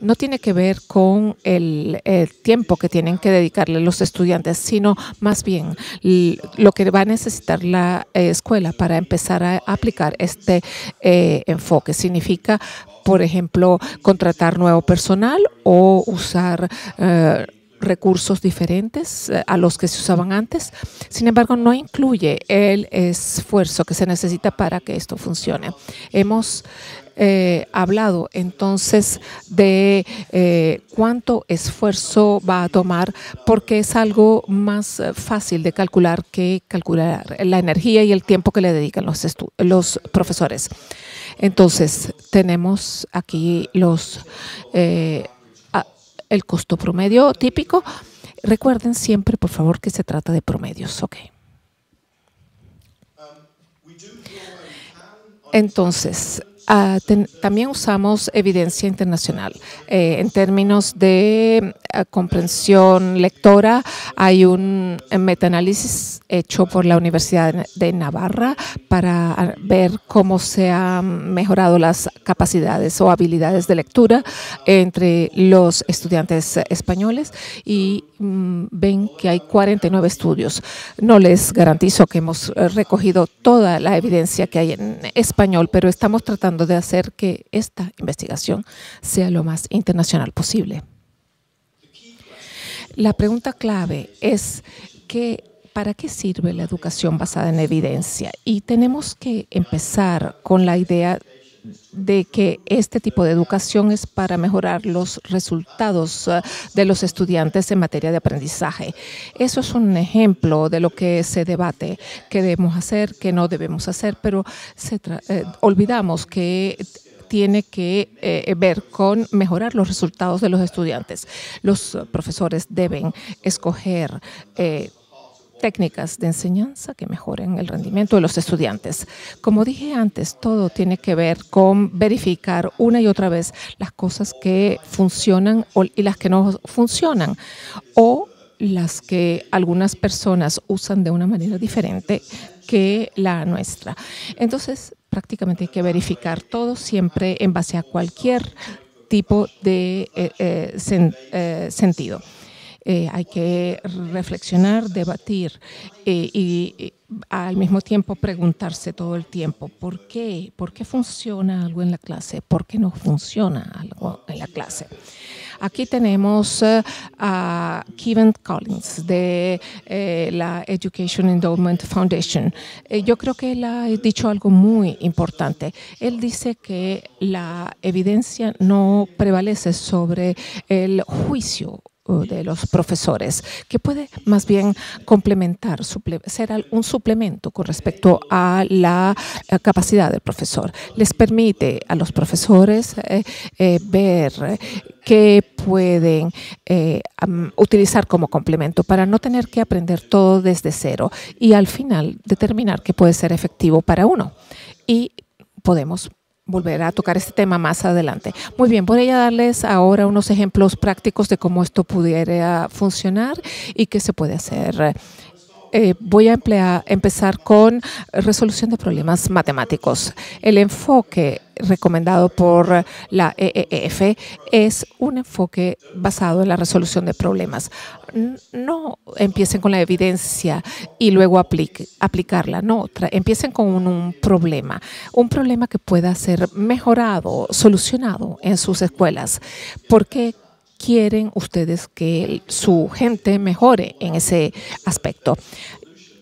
Speaker 5: No tiene que ver con el tiempo que tienen que dedicarle los estudiantes, sino más bien lo que va a necesitar la escuela para empezar a aplicar este enfoque. Significa, por ejemplo, contratar nuevo personal o usar recursos diferentes a los que se usaban antes. Sin embargo, no incluye el esfuerzo que se necesita para que esto funcione. Hemos hablado entonces de cuánto esfuerzo va a tomar, porque es algo más fácil de calcular que calcular la energía y el tiempo que le dedican los profesores. Entonces, tenemos aquí el costo promedio típico. Recuerden siempre, por favor, que se trata de promedios. ¿Ok? Entonces, también usamos evidencia internacional. En términos de comprensión lectora, hay un metaanálisis hecho por la Universidad de Navarra para ver cómo se han mejorado las capacidades o habilidades de lectura entre los estudiantes españoles y ven que hay 49 estudios. No les garantizo que hemos recogido toda la evidencia que hay en español, pero estamos tratando de hacer que esta investigación sea lo más internacional posible. La pregunta clave es ¿para qué sirve la educación basada en evidencia? Y tenemos que empezar con la idea de que este tipo de educación es para mejorar los resultados de los estudiantes en materia de aprendizaje. Eso es un ejemplo de lo que se debate, qué debemos hacer, qué no debemos hacer, pero olvidamos que tiene que ver con mejorar los resultados de los estudiantes. Los profesores deben escoger técnicas de enseñanza que mejoren el rendimiento de los estudiantes. Como dije antes, todo tiene que ver con verificar una y otra vez las cosas que funcionan y las que no funcionan, o las que algunas personas usan de una manera diferente que la nuestra. Entonces, prácticamente hay que verificar todo siempre en base a cualquier tipo de sentido. Hay que reflexionar, debatir y al mismo tiempo preguntarse todo el tiempo ¿por qué? ¿Por qué funciona algo en la clase? ¿Por qué no funciona algo en la clase? Aquí tenemos a Kevin Collins de la Education Endowment Foundation. Yo creo que él ha dicho algo muy importante. Él dice que la evidencia no prevalece sobre el juicio de los profesores, que puede más bien complementar, ser un suplemento con respecto a la capacidad del profesor. Les permite a los profesores ver qué pueden utilizar como complemento para no tener que aprender todo desde cero y al final determinar qué puede ser efectivo para uno. Y podemos volver a tocar este tema más adelante. Muy bien, voy a darles ahora unos ejemplos prácticos de cómo esto pudiera funcionar y qué se puede hacer. Voy a empezar con resolución de problemas matemáticos. El enfoque recomendado por la EEF es un enfoque basado en la resolución de problemas. No empiecen con la evidencia y luego aplicarla. No, empiecen con un problema que pueda ser mejorado, solucionado en sus escuelas. ¿Por qué quieren ustedes que su gente mejore en ese aspecto?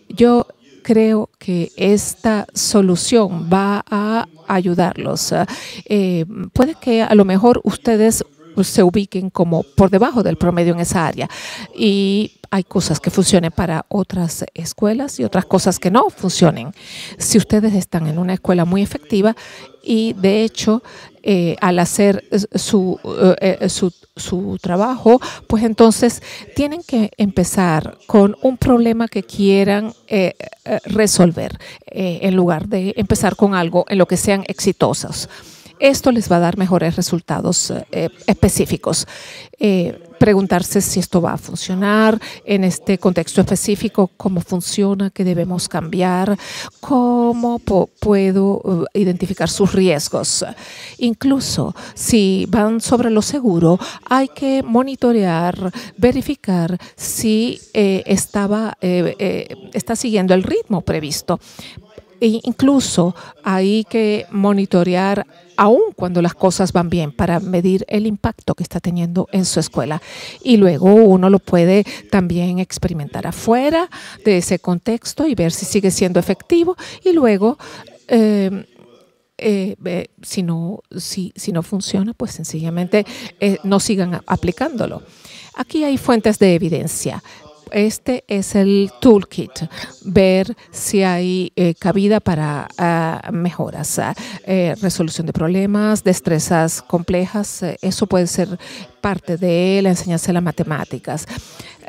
Speaker 5: Yo creo que esta solución va a ayudarlos. Puede que a lo mejor ustedes se ubiquen como por debajo del promedio en esa área y hay cosas que funcionen para otras escuelas y otras cosas que no funcionen. Si ustedes están en una escuela muy efectiva y de hecho al hacer su trabajo, pues entonces tienen que empezar con un problema que quieran resolver en lugar de empezar con algo en lo que sean exitosos. Esto les va a dar mejores resultados específicos. Preguntarse si esto va a funcionar en este contexto específico, cómo funciona, qué debemos cambiar, cómo puedo identificar sus riesgos. Incluso si van sobre lo seguro, hay que monitorear, verificar si está siguiendo el ritmo previsto. E incluso hay que monitorear aún cuando las cosas van bien para medir el impacto que está teniendo en su escuela. Y luego uno lo puede también experimentar afuera de ese contexto y ver si sigue siendo efectivo. Y luego, si no funciona, pues sencillamente no sigan aplicándolo. Aquí hay fuentes de evidencia. Este es el toolkit, ver si hay cabida para mejoras, resolución de problemas, destrezas complejas. Eso puede ser parte de la enseñanza de las matemáticas.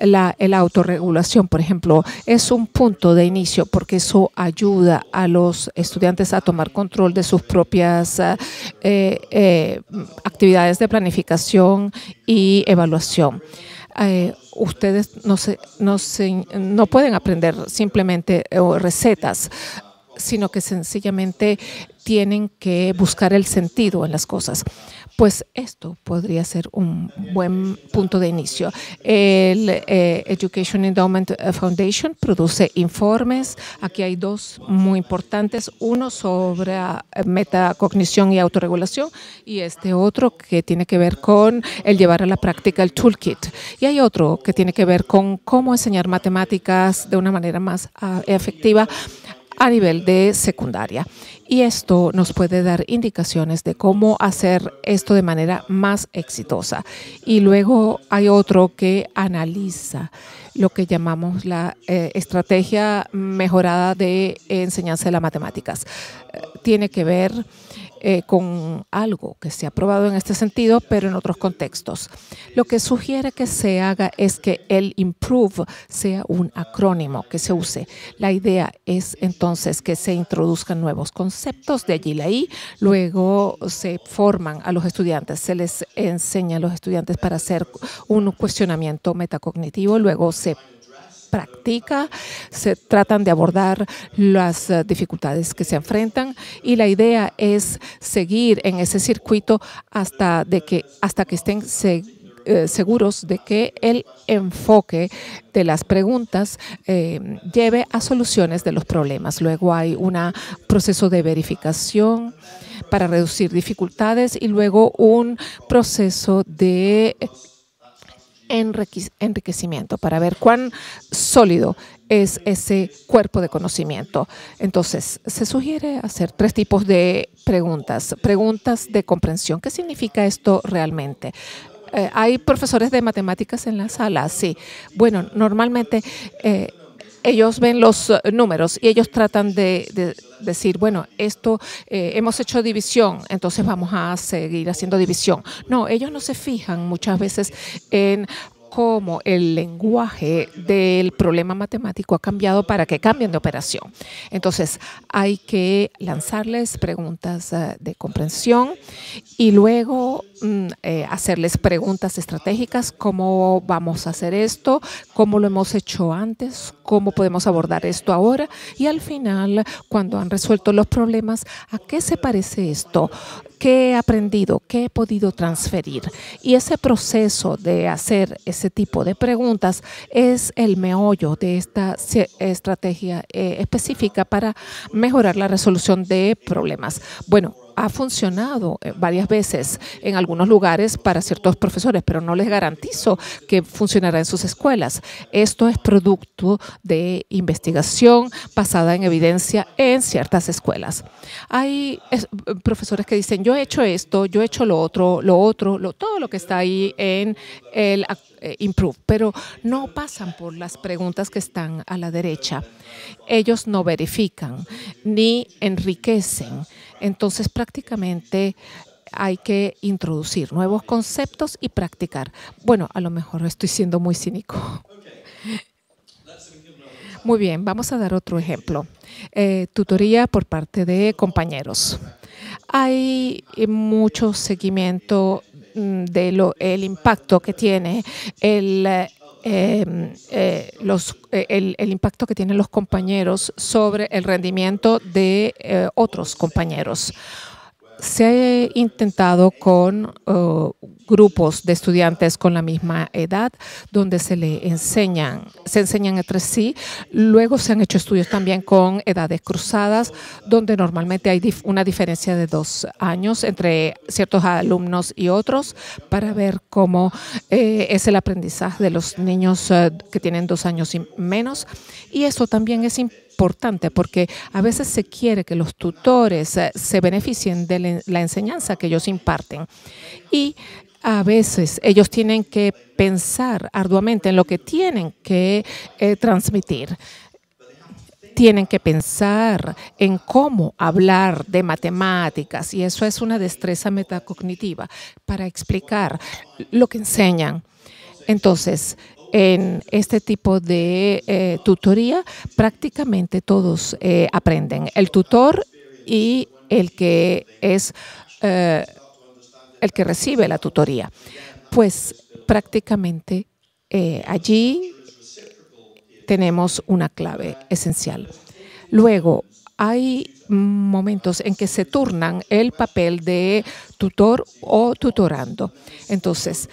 Speaker 5: La autorregulación, por ejemplo, es un punto de inicio porque eso ayuda a los estudiantes a tomar control de sus propias actividades de planificación y evaluación. Ustedes no pueden aprender simplemente recetas, sino que sencillamente tienen que buscar el sentido en las cosas. Pues esto podría ser un buen punto de inicio. El Education Endowment Foundation produce informes. Aquí hay dos muy importantes. Uno sobre metacognición y autorregulación y este otro que tiene que ver con el llevar a la práctica el toolkit. Y hay otro que tiene que ver con cómo enseñar matemáticas de una manera más efectiva a nivel de secundaria. Y esto nos puede dar indicaciones de cómo hacer esto de manera más exitosa. Y luego hay otro que analiza lo que llamamos la estrategia mejorada de enseñanza de las matemáticas. Tiene que ver con algo que se ha probado en este sentido, pero en otros contextos. Lo que sugiere que se haga es que el IMPROVE sea un acrónimo que se use. La idea es entonces que se introduzcan nuevos conceptos, de allí la I, luego se forman a los estudiantes, se les enseña a los estudiantes para hacer un cuestionamiento metacognitivo, luego se practica, se tratan de abordar las dificultades que se enfrentan y la idea es seguir en ese circuito hasta que estén seguros de que el enfoque de las preguntas lleve a soluciones de los problemas. Luego hay un proceso de verificación para reducir dificultades y luego un proceso de enriquecimiento para ver cuán sólido es ese cuerpo de conocimiento. Entonces, se sugiere hacer 3 tipos de preguntas. Preguntas de comprensión. ¿Qué significa esto realmente? ¿Hay profesores de matemáticas en la sala? Sí. Bueno, normalmente ellos ven los números y ellos tratan de decir, bueno, esto hemos hecho división, entonces vamos a seguir haciendo división. No, ellos no se fijan muchas veces en cómo el lenguaje del problema matemático ha cambiado para que cambien de operación. Entonces, hay que lanzarles preguntas de comprensión y luego hacerles preguntas estratégicas, cómo vamos a hacer esto, cómo lo hemos hecho antes, cómo podemos abordar esto ahora y al final, cuando han resuelto los problemas, ¿a qué se parece esto? ¿Qué he aprendido? ¿Qué he podido transferir? Y ese proceso de hacer ese tipo de preguntas es el meollo de esta estrategia específica para mejorar la resolución de problemas. Bueno, ha funcionado varias veces en algunos lugares para ciertos profesores, pero no les garantizo que funcionará en sus escuelas. Esto es producto de investigación basada en evidencia en ciertas escuelas. Hay profesores que dicen, yo he hecho esto, yo he hecho lo otro, todo lo que está ahí en el IMPROVE, pero no pasan por las preguntas que están a la derecha. Ellos no verifican ni enriquecen. Entonces, prácticamente hay que introducir nuevos conceptos y practicar. Bueno, a lo mejor estoy siendo muy cínico. Muy bien, vamos a dar otro ejemplo. Tutoría por parte de compañeros. Hay mucho seguimiento del impacto que tiene el impacto que tienen los compañeros sobre el rendimiento de otros compañeros. Se ha intentado con grupos de estudiantes con la misma edad, donde se enseñan entre sí. Luego se han hecho estudios también con edades cruzadas, donde normalmente hay una diferencia de 2 años entre ciertos alumnos y otros, para ver cómo es el aprendizaje de los niños que tienen 2 años y menos. Y eso también es importante porque a veces se quiere que los tutores se beneficien de la enseñanza que ellos imparten. Y a veces ellos tienen que pensar arduamente en lo que tienen que transmitir. Tienen que pensar en cómo hablar de matemáticas, y eso es una destreza metacognitiva para explicar lo que enseñan. Entonces, en este tipo de tutoría, prácticamente todos aprenden. El tutor y el que recibe la tutoría. Pues prácticamente allí tenemos una clave esencial. Luego, hay momentos en que se turnan el papel de tutor o tutorando. Entonces,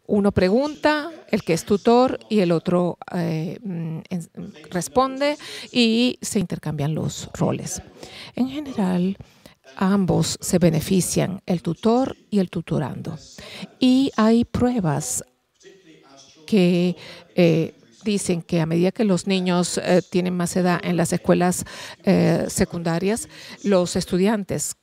Speaker 5: uno pregunta, el que es tutor, y el otro responde, y se intercambian los roles. En general, ambos se benefician, el tutor y el tutorando. Y hay pruebas que dicen que a medida que los niños tienen más edad en las escuelas secundarias, los estudiantes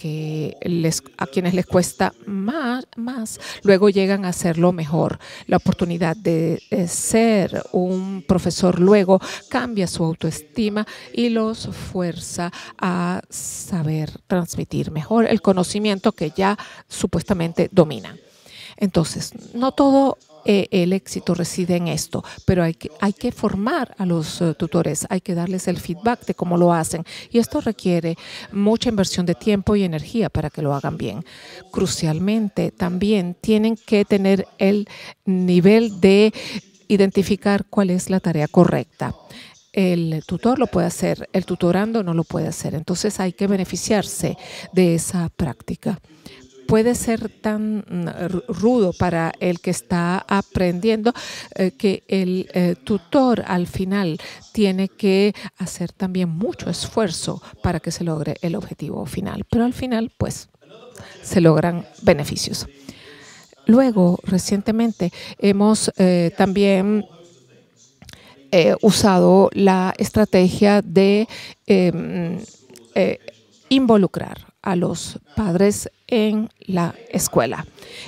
Speaker 5: a quienes les cuesta más, luego llegan a hacerlo mejor. La oportunidad de ser un profesor luego cambia su autoestima y los fuerza a saber transmitir mejor el conocimiento que ya supuestamente dominan. Entonces, no todo el éxito reside en esto, pero hay que formar a los tutores, hay que darles el feedback de cómo lo hacen, y esto requiere mucha inversión de tiempo y energía para que lo hagan bien. Crucialmente, también tienen que tener el nivel de identificar cuál es la tarea correcta. El tutor lo puede hacer, el tutorando no lo puede hacer, entonces hay que beneficiarse de esa práctica. Puede ser tan rudo para el que está aprendiendo que el tutor al final tiene que hacer también mucho esfuerzo para que se logre el objetivo final. Pero al final, pues, se logran beneficios. Luego, recientemente, hemos también usado la estrategia de involucrar a los padres en la escuela.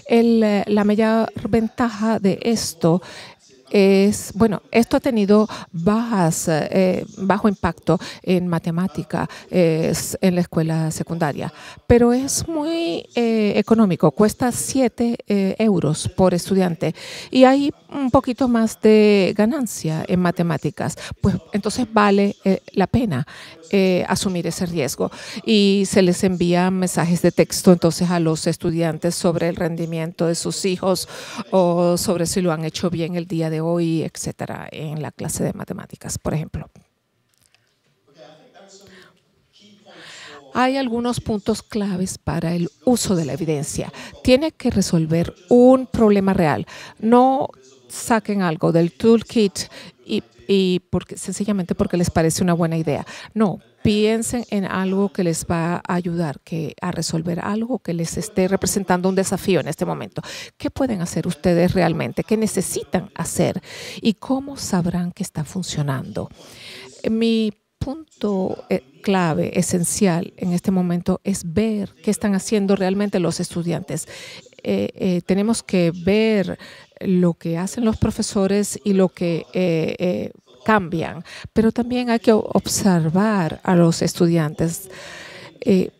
Speaker 5: La mayor ventaja de esto es, bueno, esto ha tenido bajo impacto en matemática en la escuela secundaria, pero es muy económico, cuesta 7 euros por estudiante, y hay un poquito más de ganancia en matemáticas, pues entonces vale la pena asumir ese riesgo, y se les envían mensajes de texto entonces a los estudiantes sobre el rendimiento de sus hijos o sobre si lo han hecho bien el día de hoy, etcétera, en la clase de matemáticas, por ejemplo. Hay algunos puntos claves para el uso de la evidencia. Tiene que resolver un problema real. No saquen algo del toolkit sencillamente porque les parece una buena idea. No, piensen en algo que les va a ayudar a resolver algo que les esté representando un desafío en este momento. ¿Qué pueden hacer ustedes realmente? ¿Qué necesitan hacer? ¿Y cómo sabrán que está funcionando? Mi punto clave, esencial en este momento, es ver qué están haciendo realmente los estudiantes. Tenemos que ver lo que hacen los profesores y lo que cambian, pero también hay que observar a los estudiantes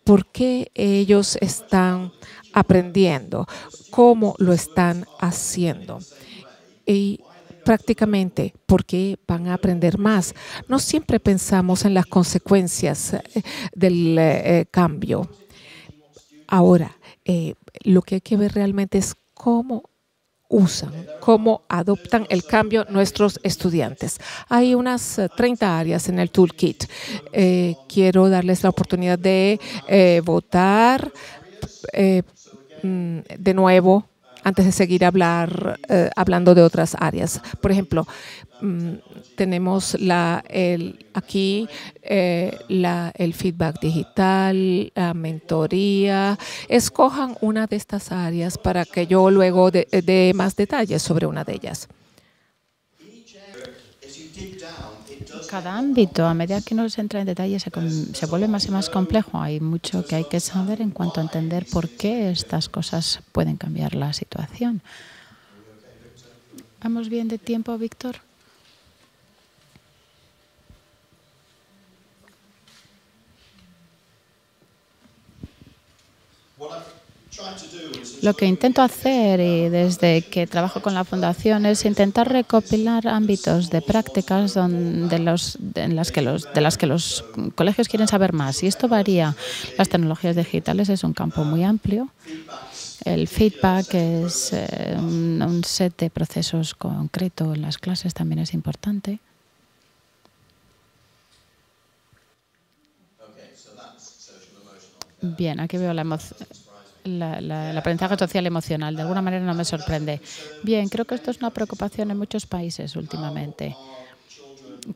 Speaker 5: por qué ellos están aprendiendo, cómo lo están haciendo y prácticamente por qué van a aprender más. No siempre pensamos en las consecuencias del cambio. Ahora, lo que hay que ver realmente es cómo usan, cómo adoptan el cambio nuestros estudiantes. Hay unas 30 áreas en el toolkit. Quiero darles la oportunidad de votar de nuevo, antes de seguir hablando de otras áreas. Por ejemplo, tenemos aquí el feedback digital, la mentoría. Escojan una de estas áreas para que yo luego dé más detalles sobre una de ellas.
Speaker 6: Cada ámbito, a medida que uno se entra en detalle, se vuelve más y más complejo. Hay mucho que hay que saber en cuanto a entender por qué estas cosas pueden cambiar la situación. ¿Vamos bien de tiempo, Víctor? Lo que intento hacer, y desde que trabajo con la Fundación, es intentar recopilar ámbitos de prácticas de las que los colegios quieren saber más. Y esto varía. Las tecnologías digitales es un campo muy amplio. El feedback es un set de procesos concreto en las clases, también es importante. Bien, aquí veo el aprendizaje social y emocional. De alguna manera no me sorprende. Bien, creo que esto es una preocupación en muchos países últimamente.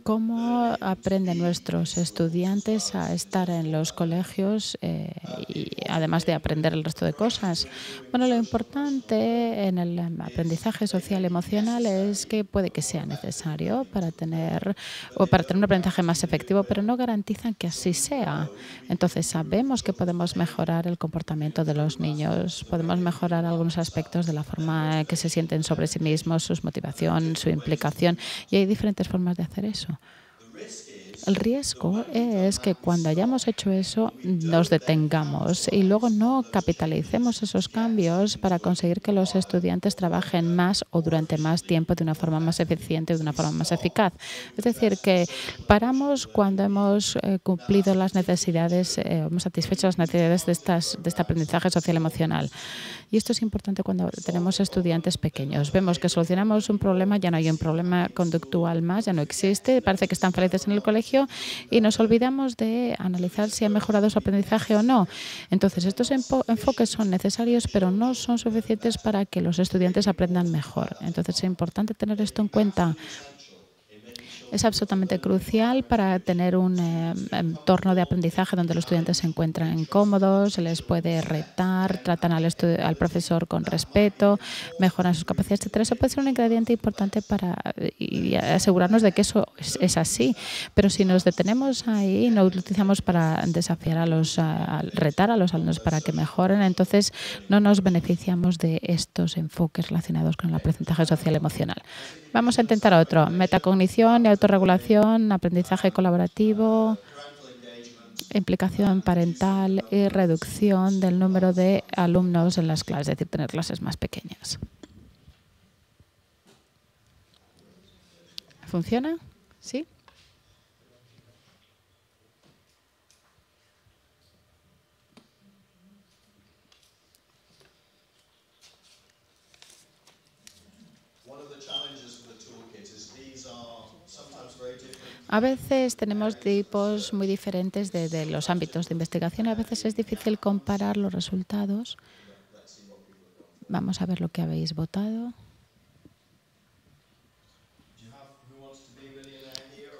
Speaker 6: ¿Cómo aprenden nuestros estudiantes a estar en los colegios y además de aprender el resto de cosas? Bueno, lo importante en el aprendizaje social emocional es que puede que sea necesario para tener un aprendizaje más efectivo, pero no garantizan que así sea. Entonces, sabemos que podemos mejorar el comportamiento de los niños, podemos mejorar algunos aspectos de la forma que se sienten sobre sí mismos, su motivación, su implicación, y hay diferentes formas de hacer eso. El riesgo es que cuando hayamos hecho eso nos detengamos y luego no capitalicemos esos cambios para conseguir que los estudiantes trabajen más o durante más tiempo de una forma más eficiente o de una forma más eficaz. Es decir, que paramos cuando hemos cumplido las necesidades, hemos satisfecho las necesidades de este aprendizaje social emocional. Y esto es importante cuando tenemos estudiantes pequeños. Vemos que solucionamos un problema, ya no hay un problema conductual más, ya no existe, parece que están felices en el colegio y nos olvidamos de analizar si ha mejorado su aprendizaje o no. Entonces, estos enfoques son necesarios, pero no son suficientes para que los estudiantes aprendan mejor. Entonces, es importante tener esto en cuenta. Es absolutamente crucial para tener un entorno de aprendizaje donde los estudiantes se encuentran cómodos, se les puede retar, tratan al profesor con respeto, mejoran sus capacidades, etc. Eso puede ser un ingrediente importante para asegurarnos de que eso es así. Pero si nos detenemos ahí y no utilizamos para desafiar retar a los alumnos para que mejoren, entonces no nos beneficiamos de estos enfoques relacionados con el aprendizaje social emocional. Vamos a intentar otro. Metacognición y autorregulación, aprendizaje colaborativo, implicación parental y reducción del número de alumnos en las clases, es decir, tener clases más pequeñas. ¿Funciona? ¿Sí? A veces tenemos tipos muy diferentes de los ámbitos de investigación y a veces es difícil comparar los resultados. Vamos a ver lo que habéis votado.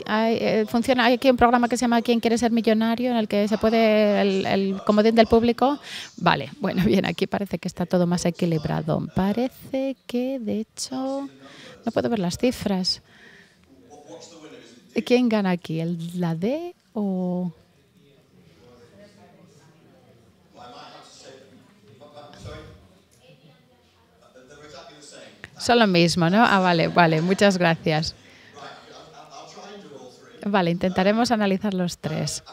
Speaker 6: Hay aquí un programa que se llama ¿Quién quiere ser millonario? En el que se puede el comodín del público. Vale, bueno, bien, aquí parece que está todo más equilibrado. Parece que, de hecho, no puedo ver las cifras. ¿Quién gana aquí? ¿La D o...? Son lo mismo, ¿no? Ah, vale, muchas gracias. Vale, intentaremos analizar los tres.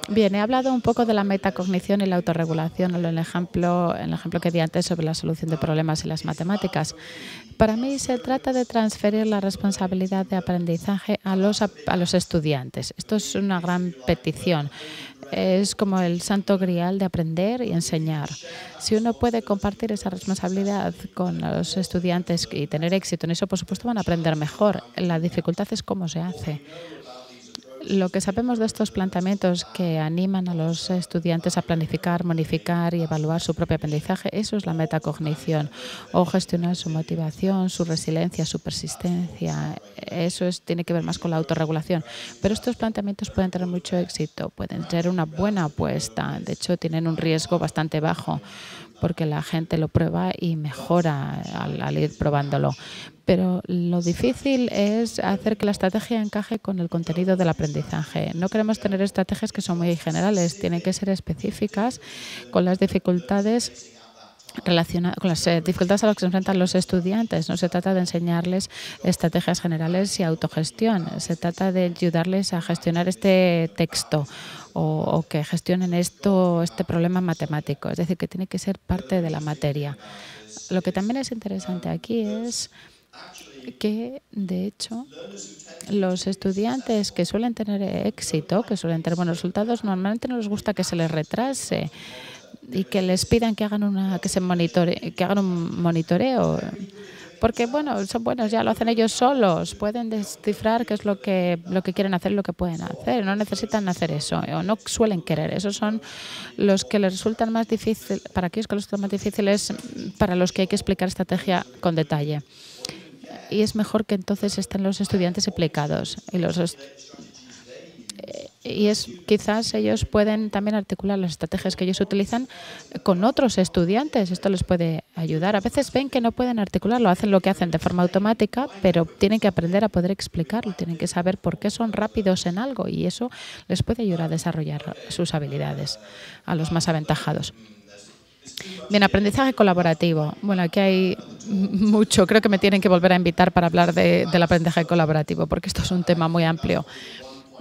Speaker 6: Bien, he hablado un poco de la metacognición y la autorregulación en el ejemplo que di antes sobre la solución de problemas en las matemáticas. Para mí se trata de transferir la responsabilidad de aprendizaje a los estudiantes. Esto es una gran petición. Es como el santo grial de aprender y enseñar. Si uno puede compartir esa responsabilidad con los estudiantes y tener éxito en eso, por supuesto van a aprender mejor. La dificultad es cómo se hace. Lo que sabemos de estos planteamientos que animan a los estudiantes a planificar, modificar y evaluar su propio aprendizaje, eso es la metacognición, o gestionar su motivación, su resiliencia, su persistencia. Eso tiene que ver más con la autorregulación. Pero estos planteamientos pueden tener mucho éxito, pueden ser una buena apuesta. De hecho, tienen un riesgo bastante bajo, porque la gente lo prueba y mejora al ir probándolo. Pero lo difícil es hacer que la estrategia encaje con el contenido del aprendizaje. No queremos tener estrategias que son muy generales, tienen que ser específicas con las dificultades con las dificultades a las que se enfrentan los estudiantes. No se trata de enseñarles estrategias generales y autogestión. Se trata de ayudarles a gestionar este texto o que gestionen este problema matemático. Es decir, que tiene que ser parte de la materia. Lo que también es interesante aquí es que, de hecho, los estudiantes que suelen tener éxito, que suelen tener buenos resultados, normalmente no les gusta que se les retrase y que les pidan que hagan un monitoreo, porque bueno, son buenos, ya lo hacen ellos solos, pueden descifrar qué es lo que quieren hacer y lo que pueden hacer, no necesitan hacer eso o no suelen querer. Esos son los que les resultan más difíciles, para aquellos que les resultan más difíciles, para los que hay que explicar estrategia con detalle. Y es mejor que entonces estén los estudiantes implicados quizás ellos pueden también articular las estrategias que ellos utilizan con otros estudiantes. Esto les puede ayudar. A veces ven que no pueden articularlo, hacen lo que hacen de forma automática, pero tienen que aprender a poder explicarlo, tienen que saber por qué son rápidos en algo y eso les puede ayudar a desarrollar sus habilidades a los más aventajados. Bien, aprendizaje colaborativo. Bueno, aquí hay mucho. Creo que me tienen que volver a invitar para hablar del aprendizaje colaborativo, porque esto es un tema muy amplio.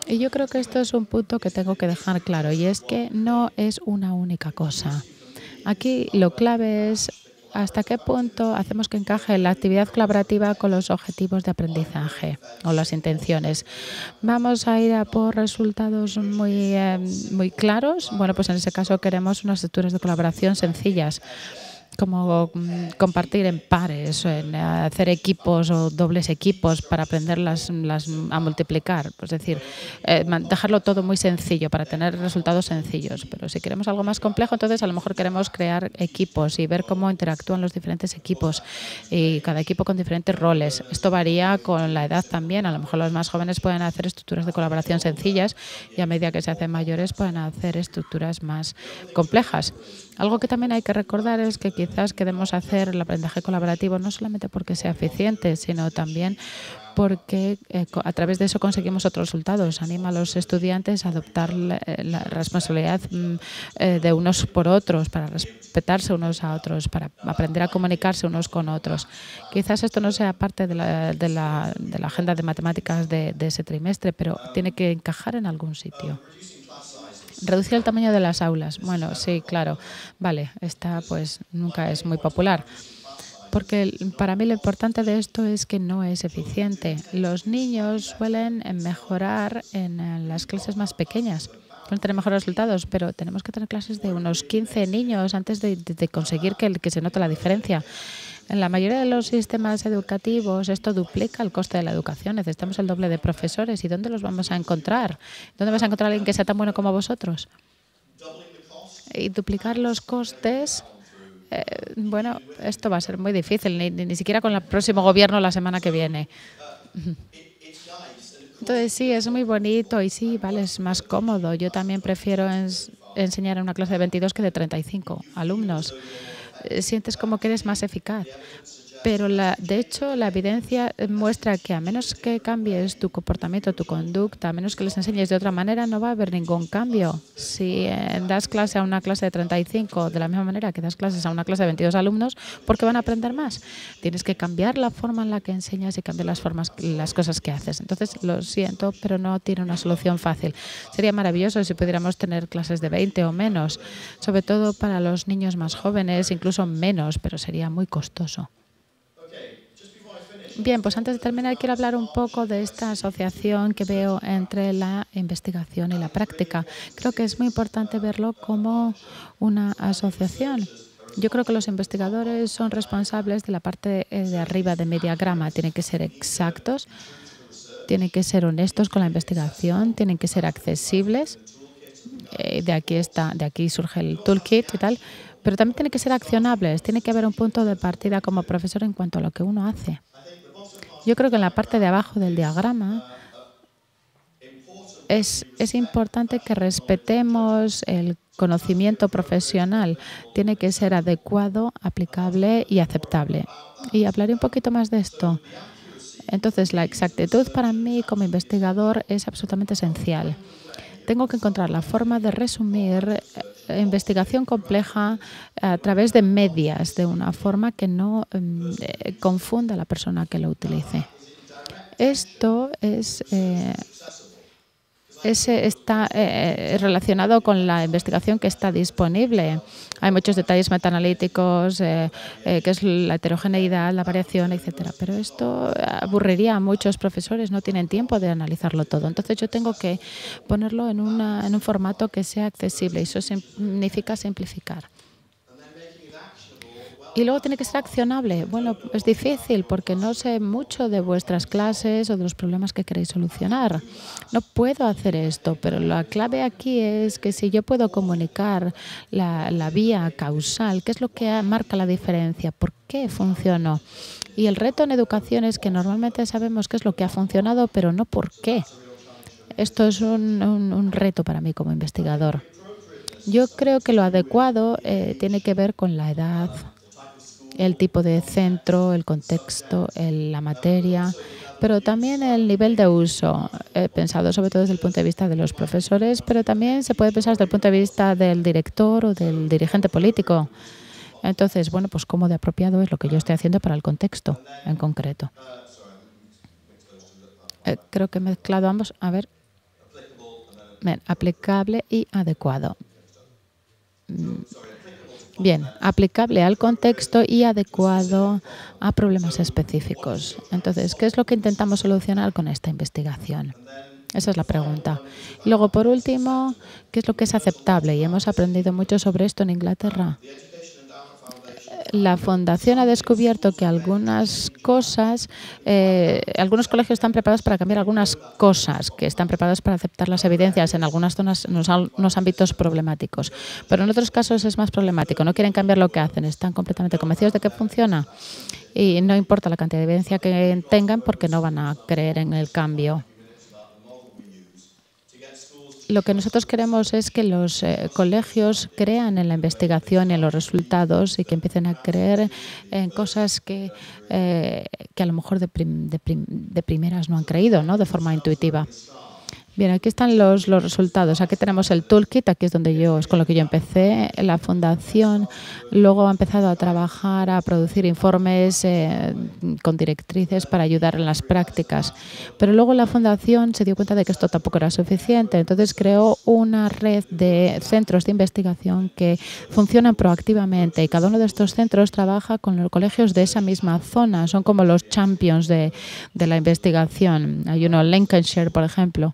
Speaker 6: Y yo creo que esto es un punto que tengo que dejar claro, y es que no es una única cosa. Aquí lo clave es hasta qué punto hacemos que encaje la actividad colaborativa con los objetivos de aprendizaje o las intenciones. ¿Vamos a ir a por resultados muy claros? Bueno, pues en ese caso queremos unas estructuras de colaboración sencillas, como compartir en pares, en hacer equipos o dobles equipos para aprender a multiplicar. Es decir, dejarlo todo muy sencillo para tener resultados sencillos. Pero si queremos algo más complejo, entonces a lo mejor queremos crear equipos y ver cómo interactúan los diferentes equipos y cada equipo con diferentes roles. Esto varía con la edad también. A lo mejor los más jóvenes pueden hacer estructuras de colaboración sencillas y a medida que se hacen mayores pueden hacer estructuras más complejas. Algo que también hay que recordar es que quizás queremos hacer el aprendizaje colaborativo no solamente porque sea eficiente, sino también porque a través de eso conseguimos otros resultados. Anima a los estudiantes a adoptar la responsabilidad de unos por otros, para respetarse unos a otros, para aprender a comunicarse unos con otros. Quizás esto no sea parte de la agenda de matemáticas de ese trimestre, pero tiene que encajar en algún sitio. Reducir el tamaño de las aulas. Bueno, sí, claro. Vale, esta pues nunca es muy popular. Porque para mí lo importante de esto es que no es eficiente. Los niños suelen mejorar en las clases más pequeñas. Pueden tener mejores resultados, pero tenemos que tener clases de unos 15 niños antes de conseguir que se note la diferencia. En la mayoría de los sistemas educativos esto duplica el coste de la educación. Necesitamos el doble de profesores. ¿Y dónde los vamos a encontrar? ¿Dónde vas a encontrar a alguien que sea tan bueno como vosotros? Y duplicar los costes, bueno, esto va a ser muy difícil, ni siquiera con el próximo gobierno la semana que viene. Entonces sí, es muy bonito y sí, vale, es más cómodo. Yo también prefiero enseñar en una clase de 22 que de 35 alumnos. Sientes como que eres más eficaz. Pero de hecho la evidencia muestra que a menos que cambies tu comportamiento, tu conducta, a menos que les enseñes de otra manera, no va a haber ningún cambio. Si das clase a una clase de 35 de la misma manera que das clases a una clase de 22 alumnos, ¿por qué van a aprender más? Tienes que cambiar la forma en la que enseñas y cambiar las cosas que haces. Entonces, lo siento, pero no tiene una solución fácil. Sería maravilloso si pudiéramos tener clases de 20 o menos, sobre todo para los niños más jóvenes, incluso menos, pero sería muy costoso. Bien, pues antes de terminar quiero hablar un poco de esta asociación que veo entre la investigación y la práctica. Creo que es muy importante verlo como una asociación. Yo creo que los investigadores son responsables de la parte de arriba de mi diagrama. Tienen que ser exactos tienen que ser honestos con la investigación, tienen que ser accesibles. De aquí surge el toolkit y tal, pero también tienen que ser accionables. Tiene que haber un punto de partida como profesor en cuanto a lo que uno hace. Yo creo que en la parte de abajo del diagrama es importante que respetemos el conocimiento profesional. Tiene que ser adecuado, aplicable y aceptable. Y hablaré un poquito más de esto. Entonces, la exactitud para mí como investigador es absolutamente esencial. Tengo que encontrar la forma de resumir investigación compleja a través de medias, de una forma que no confunda a la persona que lo utilice. Esto está relacionado con la investigación que está disponible. Hay muchos detalles metaanalíticos, que es la heterogeneidad, la variación, etcétera. Pero esto aburriría a muchos profesores, no tienen tiempo de analizarlo todo. Entonces yo tengo que ponerlo en un formato que sea accesible y eso significa simplificar. Y luego tiene que ser accionable. Bueno, es difícil porque no sé mucho de vuestras clases o de los problemas que queréis solucionar. No puedo hacer esto, pero la clave aquí es que si yo puedo comunicar la vía causal, ¿qué es lo que marca la diferencia? ¿Por qué funcionó? Y el reto en educación es que normalmente sabemos qué es lo que ha funcionado, pero no por qué. Esto es un reto para mí como investigador. Yo creo que lo adecuado tiene que ver con la edad, el tipo de centro, el contexto, la materia, pero también el nivel de uso. He pensado sobre todo desde el punto de vista de los profesores, pero también se puede pensar desde el punto de vista del director o del dirigente político. Entonces, bueno, pues cómo de apropiado es lo que yo estoy haciendo para el contexto en concreto. Creo que he mezclado ambos. A ver. Bien, aplicable y adecuado. Bien, aplicable al contexto y adecuado a problemas específicos. Entonces, ¿qué es lo que intentamos solucionar con esta investigación? Esa es la pregunta. Y luego, por último, ¿qué es lo que es aceptable? Y hemos aprendido mucho sobre esto en Inglaterra. La Fundación ha descubierto que algunas cosas, algunos colegios están preparados para cambiar algunas cosas, que están preparados para aceptar las evidencias en algunas zonas, en unos ámbitos problemáticos. Pero en otros casos es más problemático. No quieren cambiar lo que hacen, están completamente convencidos de que funciona. Y no importa la cantidad de evidencia que tengan porque no van a creer en el cambio. Lo que nosotros queremos es que los colegios crean en la investigación y en los resultados y que empiecen a creer en cosas que a lo mejor de primeras no han creído, ¿no? De forma intuitiva. Bien, aquí están los resultados. Aquí tenemos el toolkit, aquí es con lo que yo empecé. La fundación luego ha empezado a trabajar, a producir informes con directrices para ayudar en las prácticas. Pero luego la fundación se dio cuenta de que esto tampoco era suficiente. Entonces creó una red de centros de investigación que funcionan proactivamente y cada uno de estos centros trabaja con los colegios de esa misma zona. Son como los champions de la investigación. Hay uno en Lincolnshire, por ejemplo.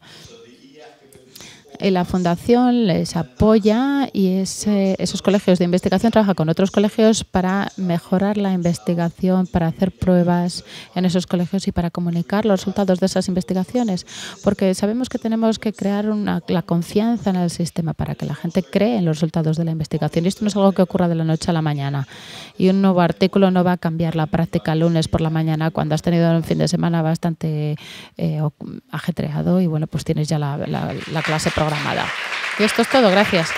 Speaker 6: Y la fundación les apoya y esos colegios de investigación trabajan con otros colegios para mejorar la investigación, para hacer pruebas en esos colegios y para comunicar los resultados de esas investigaciones. Porque sabemos que tenemos que crear la confianza en el sistema para que la gente cree en los resultados de la investigación. Y esto no es algo que ocurra de la noche a la mañana. Y un nuevo artículo no va a cambiar la práctica el lunes por la mañana cuando has tenido un fin de semana bastante ajetreado y bueno, pues tienes ya la clase programada. Y esto es todo. Gracias.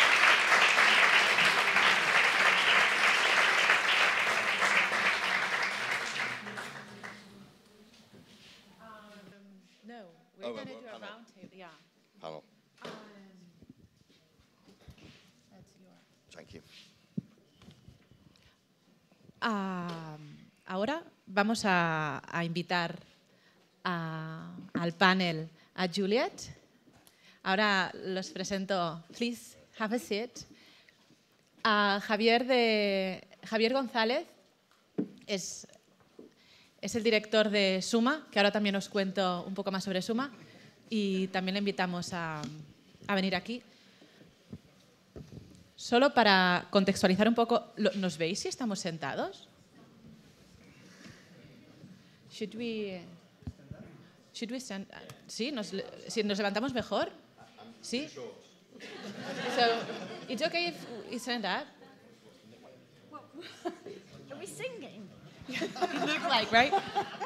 Speaker 2: Ahora vamos a invitar al panel a Juliet. Ahora los presento. Please have a seat. A Javier González es el director de Suma, que ahora también os cuento un poco más sobre Suma. Y también le invitamos a venir aquí. Solo para contextualizar un poco, ¿nos veis si estamos Should we stand? ¿Sí? Si nos levantamos mejor? ¿Sí? So, it's okay if we stand up?
Speaker 7: Are we singing?
Speaker 2: You look like, right?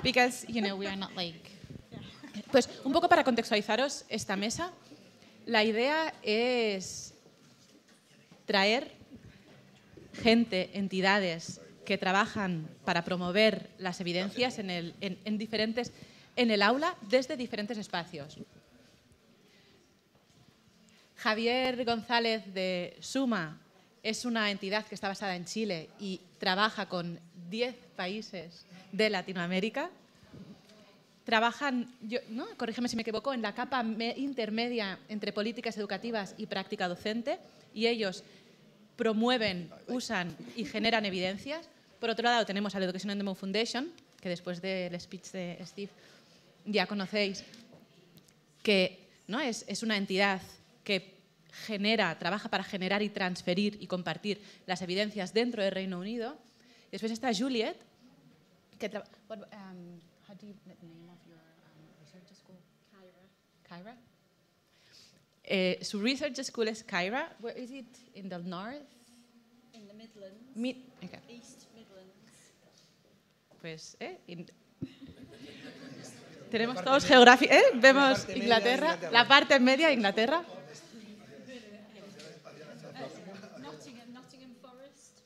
Speaker 2: Because, you know, we are not like... Pues un poco para contextualizaros esta mesa, la idea es traer gente, entidades que trabajan para promover las evidencias en el aula desde diferentes espacios. Javier González de Suma es una entidad que está basada en Chile y trabaja con 10 países de Latinoamérica. Trabajan, corrígeme si me equivoco, en la capa intermedia entre políticas educativas y práctica docente, y ellos promueven, usan y generan evidencias. Por otro lado, tenemos a la Education on the Move Foundation, que después del speech de Steve ya conocéis, que es una entidad que trabaja para generar y transferir y compartir las evidencias dentro del Reino Unido. Después está Juliet, que how do you the name of your research school? Kyra. Su research school es Kyra. Where is it? In the north?
Speaker 7: In the Midlands.
Speaker 2: Okay.
Speaker 7: East Midlands.
Speaker 2: Pues, tenemos todos geografía. Vemos Inglaterra, la parte media de Inglaterra.
Speaker 7: Nottingham Forest.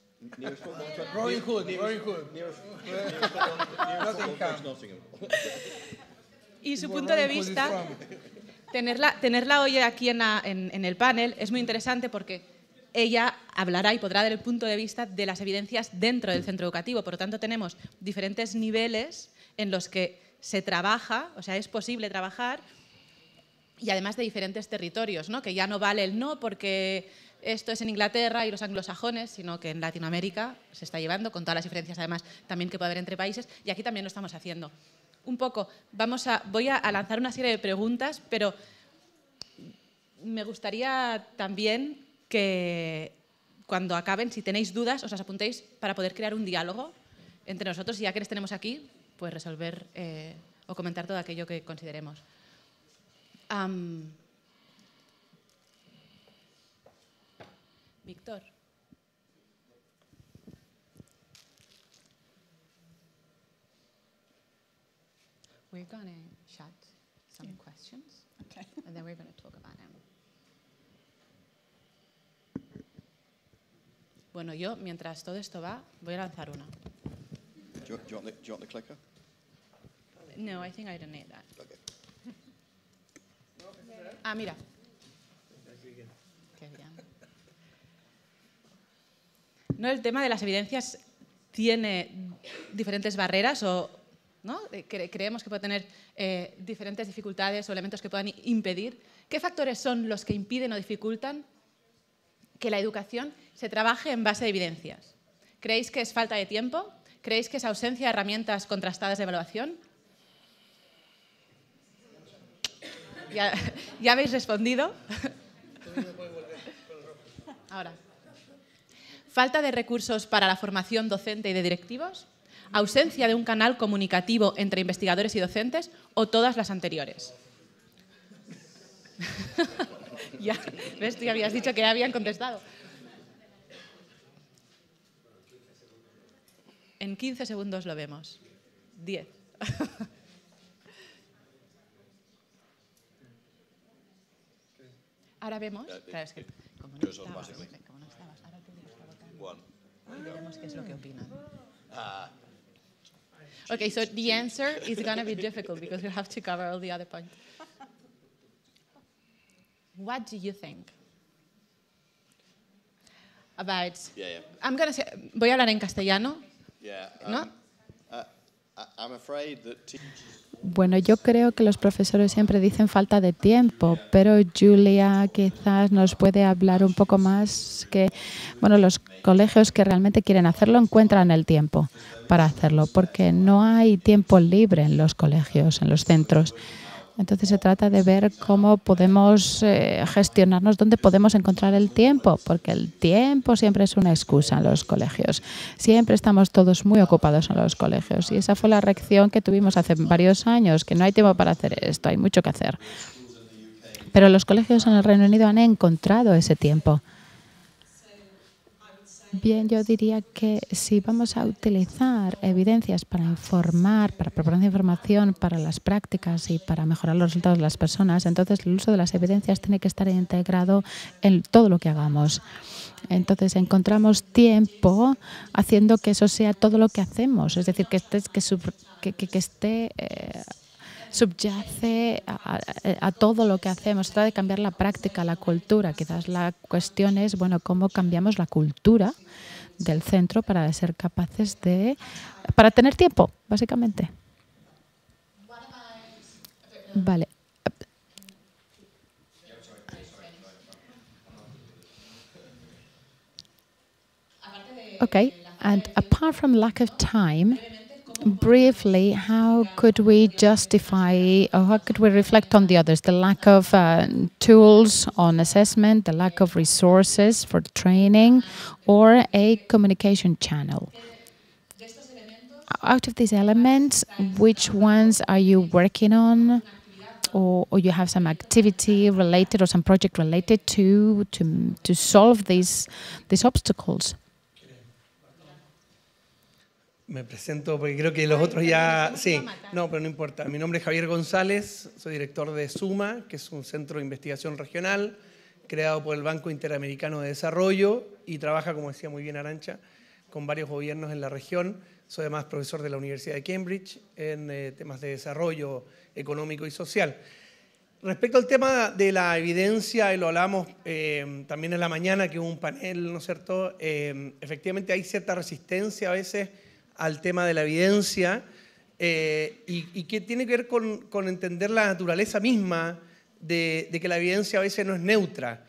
Speaker 8: Robin Hood.
Speaker 2: Y su punto de vista, tenerla hoy aquí en el panel es muy interesante porque ella hablará y podrá dar el punto de vista de las evidencias dentro del centro educativo. Por lo tanto, tenemos diferentes niveles en los que se trabaja, o sea, es posible trabajar, y además de diferentes territorios, ¿no? Que ya no vale el no porque esto es en Inglaterra y los anglosajones, sino que en Latinoamérica se está llevando, con todas las diferencias además también que puede haber entre países, y aquí también lo estamos haciendo. Un poco, voy a lanzar una serie de preguntas, pero me gustaría también que cuando acaben, si tenéis dudas, os las apuntéis para poder crear un diálogo entre nosotros, y ya que les tenemos aquí, pues resolver o comentar todo aquello que consideremos. Víctor. We're going to chat some questions,
Speaker 7: Okay.
Speaker 2: and then we're going to talk about them. Bueno, yo, mientras todo esto va, voy a lanzar una.
Speaker 9: Do you want the clicker?
Speaker 2: No, I think I don't need that.
Speaker 9: Okay.
Speaker 2: Mira. Qué bien. No, el tema de las evidencias tiene diferentes barreras ¿no? Creemos que puede tener diferentes dificultades o elementos que puedan impedir. ¿Qué factores son los que impiden o dificultan que la educación se trabaje en base a evidencias? ¿Creéis que es falta de tiempo? ¿Creéis que es ausencia de herramientas contrastadas de evaluación? ¿Ya habéis respondido? Ahora. ¿Falta de recursos para la formación docente y de directivos? ¿Ausencia de un canal comunicativo entre investigadores y docentes? ¿O todas las anteriores? Ya, ¿ves? Tú ya habías dicho que ya habían contestado. En 15 segundos lo vemos. 10. Ahora vemos. Claro, es que como no estabas, ahora tú tienes que votar. Veremos qué es lo que opinan. Okay, so the answer is going to be difficult because we have to cover all the other points. What do you think about? Voy a hablar en castellano. ¿No?
Speaker 9: I'm afraid that
Speaker 6: Bueno, yo creo que los profesores siempre dicen falta de tiempo, pero Julia quizás nos puede hablar un poco más que, bueno, los colegios que realmente quieren hacerlo encuentran el tiempo para hacerlo, porque no hay tiempo libre en los colegios, en los centros. Entonces se trata de ver cómo podemos gestionarnos, dónde podemos encontrar el tiempo, porque el tiempo siempre es una excusa en los colegios. Siempre estamos todos muy ocupados en los colegios y esa fue la reacción que tuvimos hace varios años, que no hay tiempo para hacer esto, hay mucho que hacer. Pero los colegios en el Reino Unido han encontrado ese tiempo. Bien, yo diría que si vamos a utilizar evidencias para informar, para preparar información para las prácticas y para mejorar los resultados de las personas, entonces el uso de las evidencias tiene que estar integrado en todo lo que hagamos. Entonces encontramos tiempo haciendo que eso sea todo lo que hacemos, es decir, que esté subyace a todo lo que hacemos. Trata de cambiar la práctica, la cultura. Quizás la cuestión es, bueno, cómo cambiamos la cultura del centro para ser capaces para tener tiempo, básicamente. Vale. Okay, and apart from lack of time, briefly, how could we justify or how could we reflect on the others? The lack of tools on assessment, the lack of resources for training, or a communication channel. Out of these elements, which ones are you working on, or you have some activity related or some project related to solve these obstacles?
Speaker 8: Me presento porque creo que los otros ya... Sí, no, pero no importa. Mi nombre es Javier González, soy director de SUMA, que es un centro de investigación regional creado por el Banco Interamericano de Desarrollo y trabaja, como decía muy bien Arantxa, con varios gobiernos en la región. Soy además profesor de la Universidad de Cambridge en temas de desarrollo económico y social. Respecto al tema de la evidencia, y lo hablamos también en la mañana, que hubo un panel, ¿no es cierto? Efectivamente hay cierta resistencia a veces al tema de la evidencia y que tiene que ver con entender la naturaleza misma de que la evidencia a veces no es neutra.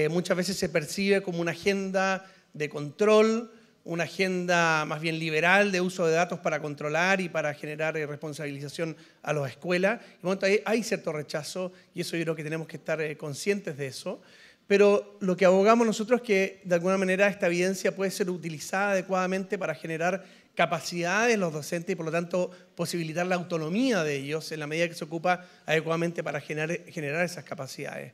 Speaker 8: Muchas veces se percibe como una agenda de control, una agenda más bien liberal de uso de datos para controlar y para generar responsabilización a las escuelas. Y bueno, hay cierto rechazo y eso yo creo que tenemos que estar conscientes de eso. Pero lo que abogamos nosotros es que de alguna manera esta evidencia puede ser utilizada adecuadamente para generar capacidades de los docentes y por lo tanto posibilitar la autonomía de ellos en la medida que se ocupa adecuadamente para generar esas capacidades.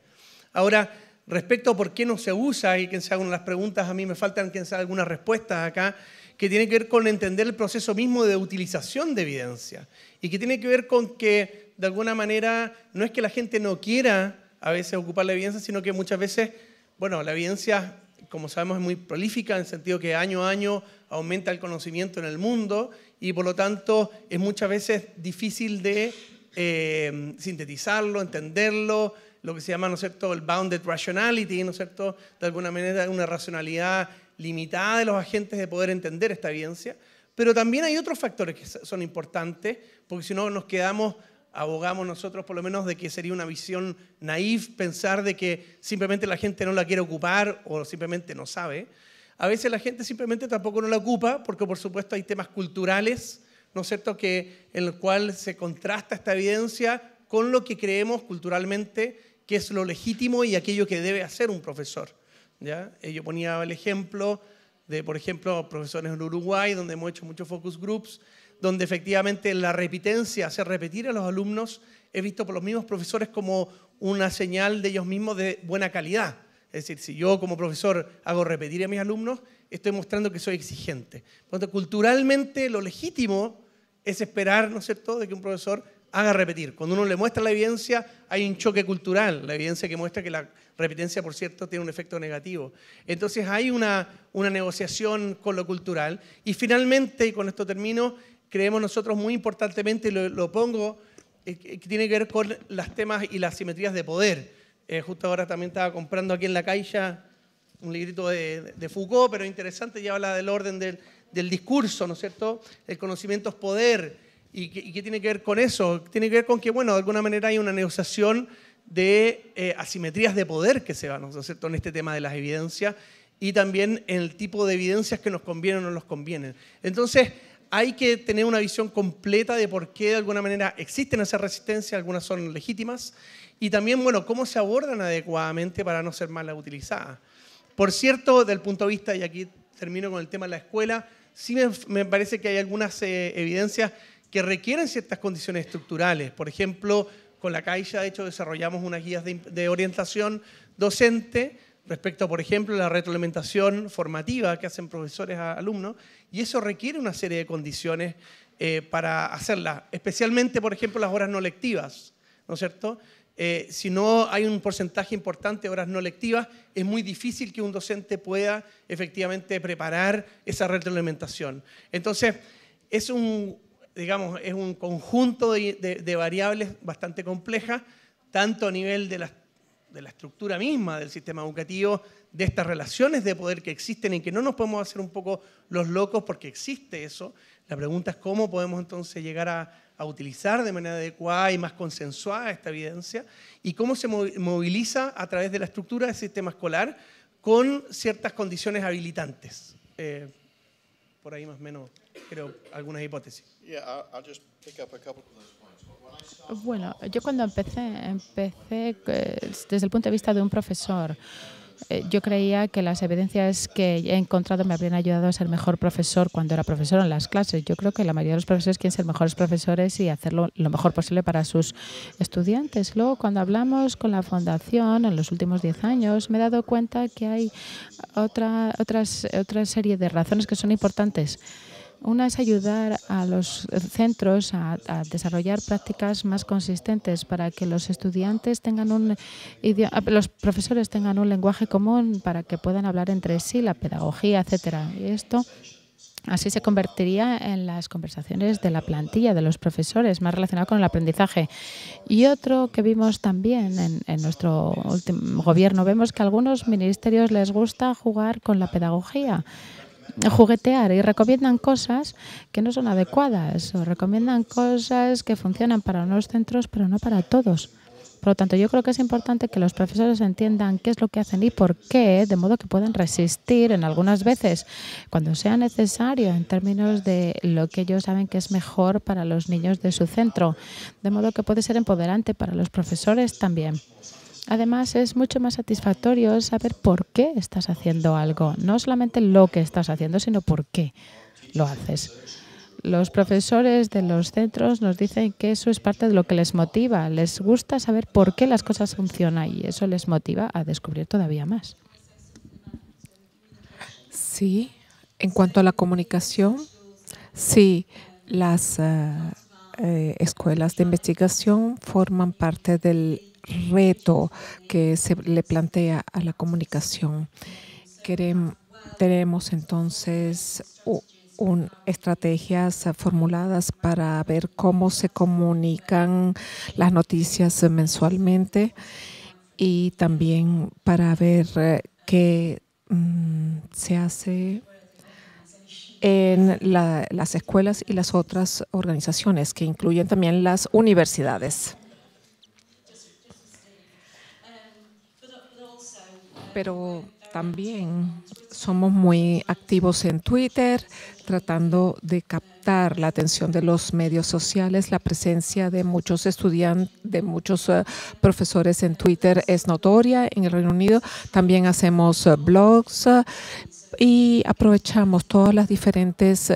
Speaker 8: Ahora, respecto a por qué no se usa, y quien se haga unas preguntas, a mí me faltan quien se haga algunas respuestas acá, que tiene que ver con entender el proceso mismo de utilización de evidencia y que tiene que ver con que de alguna manera no es que la gente no quiera a veces ocupar la evidencia, sino que muchas veces, bueno, la evidencia, como sabemos, es muy prolífica en el sentido que año a año aumenta el conocimiento en el mundo y por lo tanto es muchas veces difícil de sintetizarlo, entenderlo, lo que se llama, ¿no es cierto?, el bounded rationality, ¿no es cierto?, de alguna manera una racionalidad limitada de los agentes de poder entender esta evidencia. Pero también hay otros factores que son importantes, porque si no nos quedamos, abogamos nosotros por lo menos de que sería una visión naif pensar de que simplemente la gente no la quiere ocupar o simplemente no sabe. A veces la gente simplemente tampoco no la ocupa porque por supuesto hay temas culturales, ¿no es cierto?, en el cual se contrasta esta evidencia con lo que creemos culturalmente que es lo legítimo y aquello que debe hacer un profesor, ¿ya? Yo ponía el ejemplo de, por ejemplo, profesores en Uruguay, donde hemos hecho muchos focus groups, donde efectivamente la repitencia, hacer repetir a los alumnos, es visto por los mismos profesores como una señal de ellos mismos de buena calidad. Es decir, si yo como profesor hago repetir a mis alumnos, estoy mostrando que soy exigente. Por lo tanto, culturalmente lo legítimo es esperar, ¿no es cierto?, de que un profesor haga repetir. Cuando uno le muestra la evidencia, hay un choque cultural, la evidencia que muestra que la repitencia, por cierto, tiene un efecto negativo. Entonces hay una negociación con lo cultural. Y finalmente, y con esto termino, creemos nosotros muy importantemente, lo pongo, que tiene que ver con los temas y las simetrías de poder. Justo ahora también estaba comprando aquí en la Caixa un librito de Foucault, pero interesante, ya habla del orden del discurso, ¿no es cierto? El conocimiento es poder. ¿Y qué tiene que ver con eso? Tiene que ver con que, bueno, de alguna manera hay una negociación de asimetrías de poder que se van, ¿no es cierto?, en este tema de las evidencias y también en el tipo de evidencias que nos convienen o no nos convienen. Entonces, hay que tener una visión completa de por qué de alguna manera existen esas resistencias, algunas son legítimas, y también, bueno, cómo se abordan adecuadamente para no ser mal utilizadas. Por cierto, desde el punto de vista, y aquí termino con el tema de la escuela, sí me parece que hay algunas evidencias que requieren ciertas condiciones estructurales. Por ejemplo, con la Caixa, de hecho, desarrollamos unas guías de orientación docente respecto, por ejemplo, a la retroalimentación formativa que hacen profesores a alumnos, y eso requiere una serie de condiciones para hacerla, especialmente, por ejemplo, las horas no lectivas, ¿no es cierto? Si no hay un porcentaje importante de horas no lectivas, es muy difícil que un docente pueda efectivamente preparar esa retroalimentación. Entonces, es un conjunto de variables bastante complejas, tanto a nivel de la estructura misma del sistema educativo, de estas relaciones de poder que existen y que no nos podemos hacer un poco los locos porque existe eso. La pregunta es cómo podemos entonces llegar a utilizar de manera adecuada y más consensuada esta evidencia y cómo se moviliza a través de la estructura del sistema escolar con ciertas condiciones habilitantes. Por ahí más o menos creo algunas hipótesis.
Speaker 6: Bueno, yo cuando empecé desde el punto de vista de un profesor. Yo creía que las evidencias que he encontrado me habrían ayudado a ser mejor profesor cuando era profesor en las clases. Yo creo que la mayoría de los profesores quieren ser mejores profesores y hacerlo lo mejor posible para sus estudiantes. Luego, cuando hablamos con la Fundación en los últimos 10 años, me he dado cuenta que hay otra serie de razones que son importantes. Una es ayudar a los centros a desarrollar prácticas más consistentes para que los estudiantes tengan los profesores tengan un lenguaje común para que puedan hablar entre sí, la pedagogía, etcétera. Y esto así se convertiría en las conversaciones de la plantilla de los profesores, más relacionado con el aprendizaje. Y otro que vimos también en nuestro último gobierno, vemos que a algunos ministerios les gusta jugar con la pedagogía, juguetear, y recomiendan cosas que no son adecuadas o recomiendan cosas que funcionan para unos centros pero no para todos. Por lo tanto, yo creo que es importante que los profesores entiendan qué es lo que hacen y por qué, de modo que puedan resistir en algunas veces cuando sea necesario en términos de lo que ellos saben que es mejor para los niños de su centro, de modo que puede ser empoderante para los profesores también. Además, es mucho más satisfactorio saber por qué estás haciendo algo. No solamente lo que estás haciendo, sino por qué lo haces. Los profesores de los centros nos dicen que eso es parte de lo que les motiva. Les gusta saber por qué las cosas funcionan y eso les motiva a descubrir todavía más.
Speaker 5: Sí, en cuanto a la comunicación, sí, las escuelas de investigación forman parte del reto que se le plantea a la comunicación. Tenemos entonces estrategias formuladas para ver cómo se comunican las noticias mensualmente y también para ver qué se hace en las escuelas y las otras organizaciones que incluyen también las universidades. Pero también somos muy activos en Twitter, tratando de captar la atención de los medios sociales. La presencia de muchos estudiantes, de muchos profesores en Twitter es notoria en el Reino Unido. También hacemos blogs y aprovechamos todas las diferentes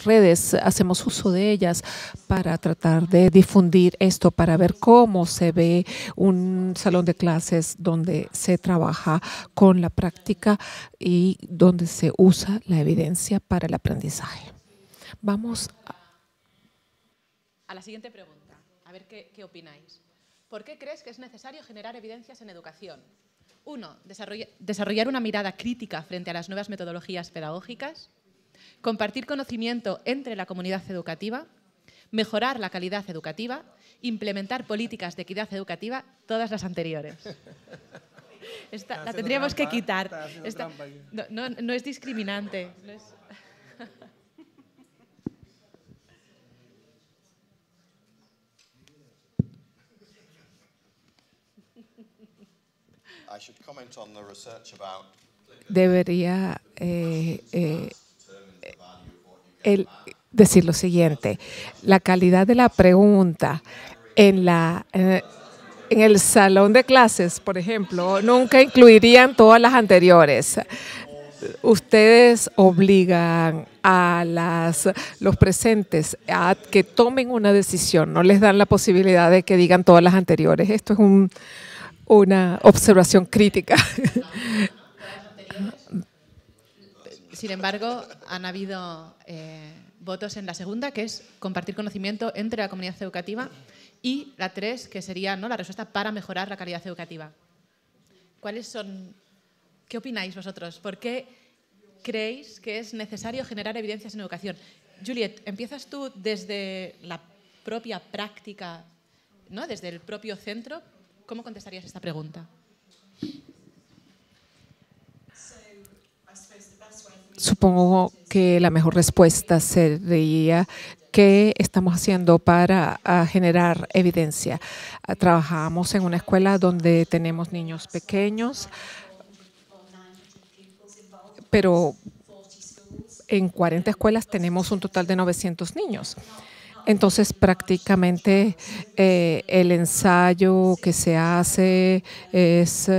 Speaker 5: redes, hacemos uso de ellas para tratar de difundir esto, para ver cómo se ve un salón de clases donde se trabaja con la práctica y donde se usa la evidencia para el aprendizaje. Vamos
Speaker 2: a la siguiente pregunta, a ver qué opináis. ¿Por qué crees que es necesario generar evidencias en educación? 1. Desarrollar una mirada crítica frente a las nuevas metodologías pedagógicas. Compartir conocimiento entre la comunidad educativa. Mejorar la calidad educativa. Implementar políticas de equidad educativa, todas las anteriores. Esta la tendríamos que quitar. No es discriminante. No es...
Speaker 5: debería decir lo siguiente. La calidad de la pregunta en el salón de clases, por ejemplo, nunca incluirían todas las anteriores. Ustedes obligan a los presentes a que tomen una decisión, no les dan la posibilidad de que digan todas las anteriores. Esto es una observación crítica.
Speaker 2: Sin embargo, han habido votos en la segunda, que es compartir conocimiento entre la comunidad educativa, y la 3, que sería, ¿no?, la respuesta para mejorar la calidad educativa. ¿Qué opináis vosotros? ¿Por qué creéis que es necesario generar evidencias en educación? Juliet, empiezas tú desde la propia práctica, ¿no?, desde el propio centro. ¿Cómo contestarías esta pregunta?
Speaker 5: Supongo que la mejor respuesta sería ¿qué estamos haciendo para generar evidencia? Trabajamos en una escuela donde tenemos niños pequeños, pero en 40 escuelas tenemos un total de 900 niños. Entonces, prácticamente el ensayo que se hace es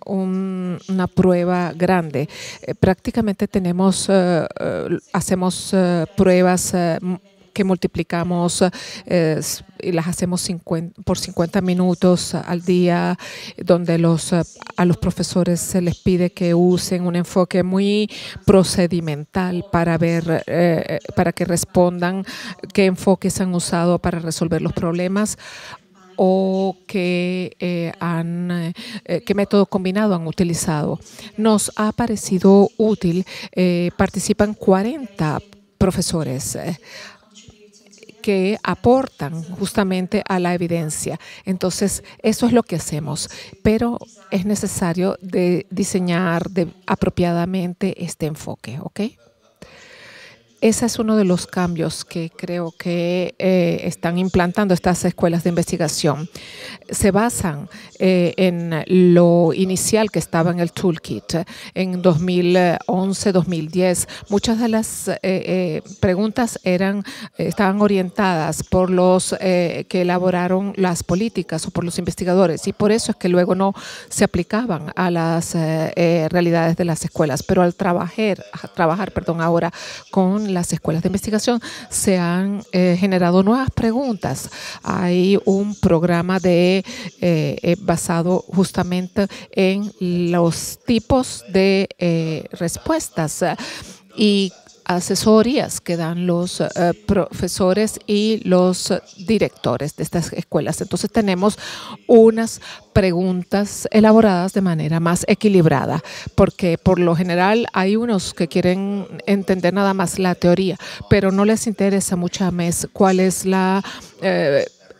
Speaker 5: una prueba grande. Prácticamente hacemos pruebas que multiplicamos y las hacemos por 50 minutos al día, donde a los profesores se les pide que usen un enfoque muy procedimental para que respondan qué enfoques han usado para resolver los problemas o qué método combinado han utilizado. Nos ha parecido útil. Participan 40 profesores que aportan justamente a la evidencia. Entonces, eso es lo que hacemos, pero es necesario diseñar apropiadamente este enfoque, ¿ok? Ese es uno de los cambios que creo que están implantando estas escuelas de investigación. Se basan en lo inicial que estaba en el toolkit en 2011, 2010. Muchas de las preguntas estaban orientadas por los que elaboraron las políticas o por los investigadores, y por eso es que luego no se aplicaban a las realidades de las escuelas. Pero al trabajar ahora con las escuelas de investigación se han generado nuevas preguntas. Hay un programa basado justamente en los tipos de respuestas y asesorías que dan los profesores y los directores de estas escuelas. Entonces tenemos unas preguntas elaboradas de manera más equilibrada, porque por lo general hay unos que quieren entender nada más la teoría, pero no les interesa mucho más cuál es la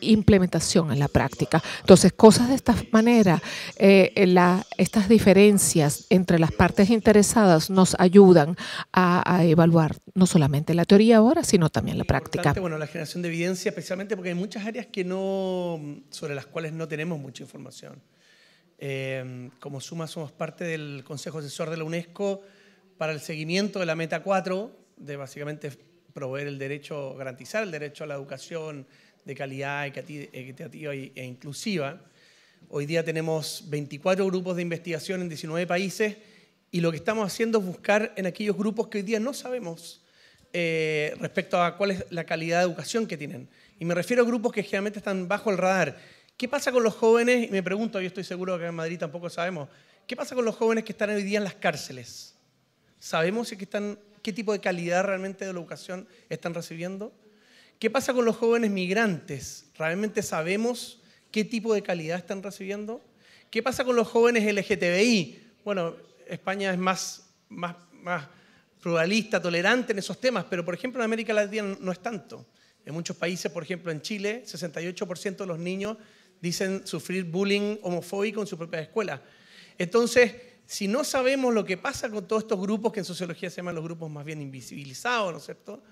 Speaker 5: implementación en la práctica. Entonces, cosas de esta manera, estas diferencias entre las partes interesadas nos ayudan a evaluar no solamente la teoría ahora, sino también la práctica.
Speaker 8: Bueno, la generación de evidencia, especialmente porque hay muchas áreas sobre las cuales no tenemos mucha información. Como Suma somos parte del Consejo Asesor de la UNESCO para el seguimiento de la Meta 4, de básicamente garantizar el derecho a la educación de calidad, equitativa e inclusiva. Hoy día tenemos 24 grupos de investigación en 19 países y lo que estamos haciendo es buscar en aquellos grupos que hoy día no sabemos respecto a cuál es la calidad de educación que tienen. Y me refiero a grupos que generalmente están bajo el radar. ¿Qué pasa con los jóvenes? Y me pregunto, yo estoy seguro que en Madrid tampoco sabemos, ¿qué pasa con los jóvenes que están hoy día en las cárceles? ¿Sabemos qué tipo de calidad realmente de la educación están recibiendo? ¿Qué pasa con los jóvenes migrantes? ¿Realmente sabemos qué tipo de calidad están recibiendo? ¿Qué pasa con los jóvenes LGTBI? Bueno, España es más pluralista, tolerante en esos temas, pero por ejemplo en América Latina no es tanto. En muchos países, por ejemplo en Chile, 68% de los niños dicen sufrir bullying homofóbico en su propia escuela. Entonces, si no sabemos lo que pasa con todos estos grupos, que en sociología se llaman los grupos más bien invisibilizados, ¿no es cierto?,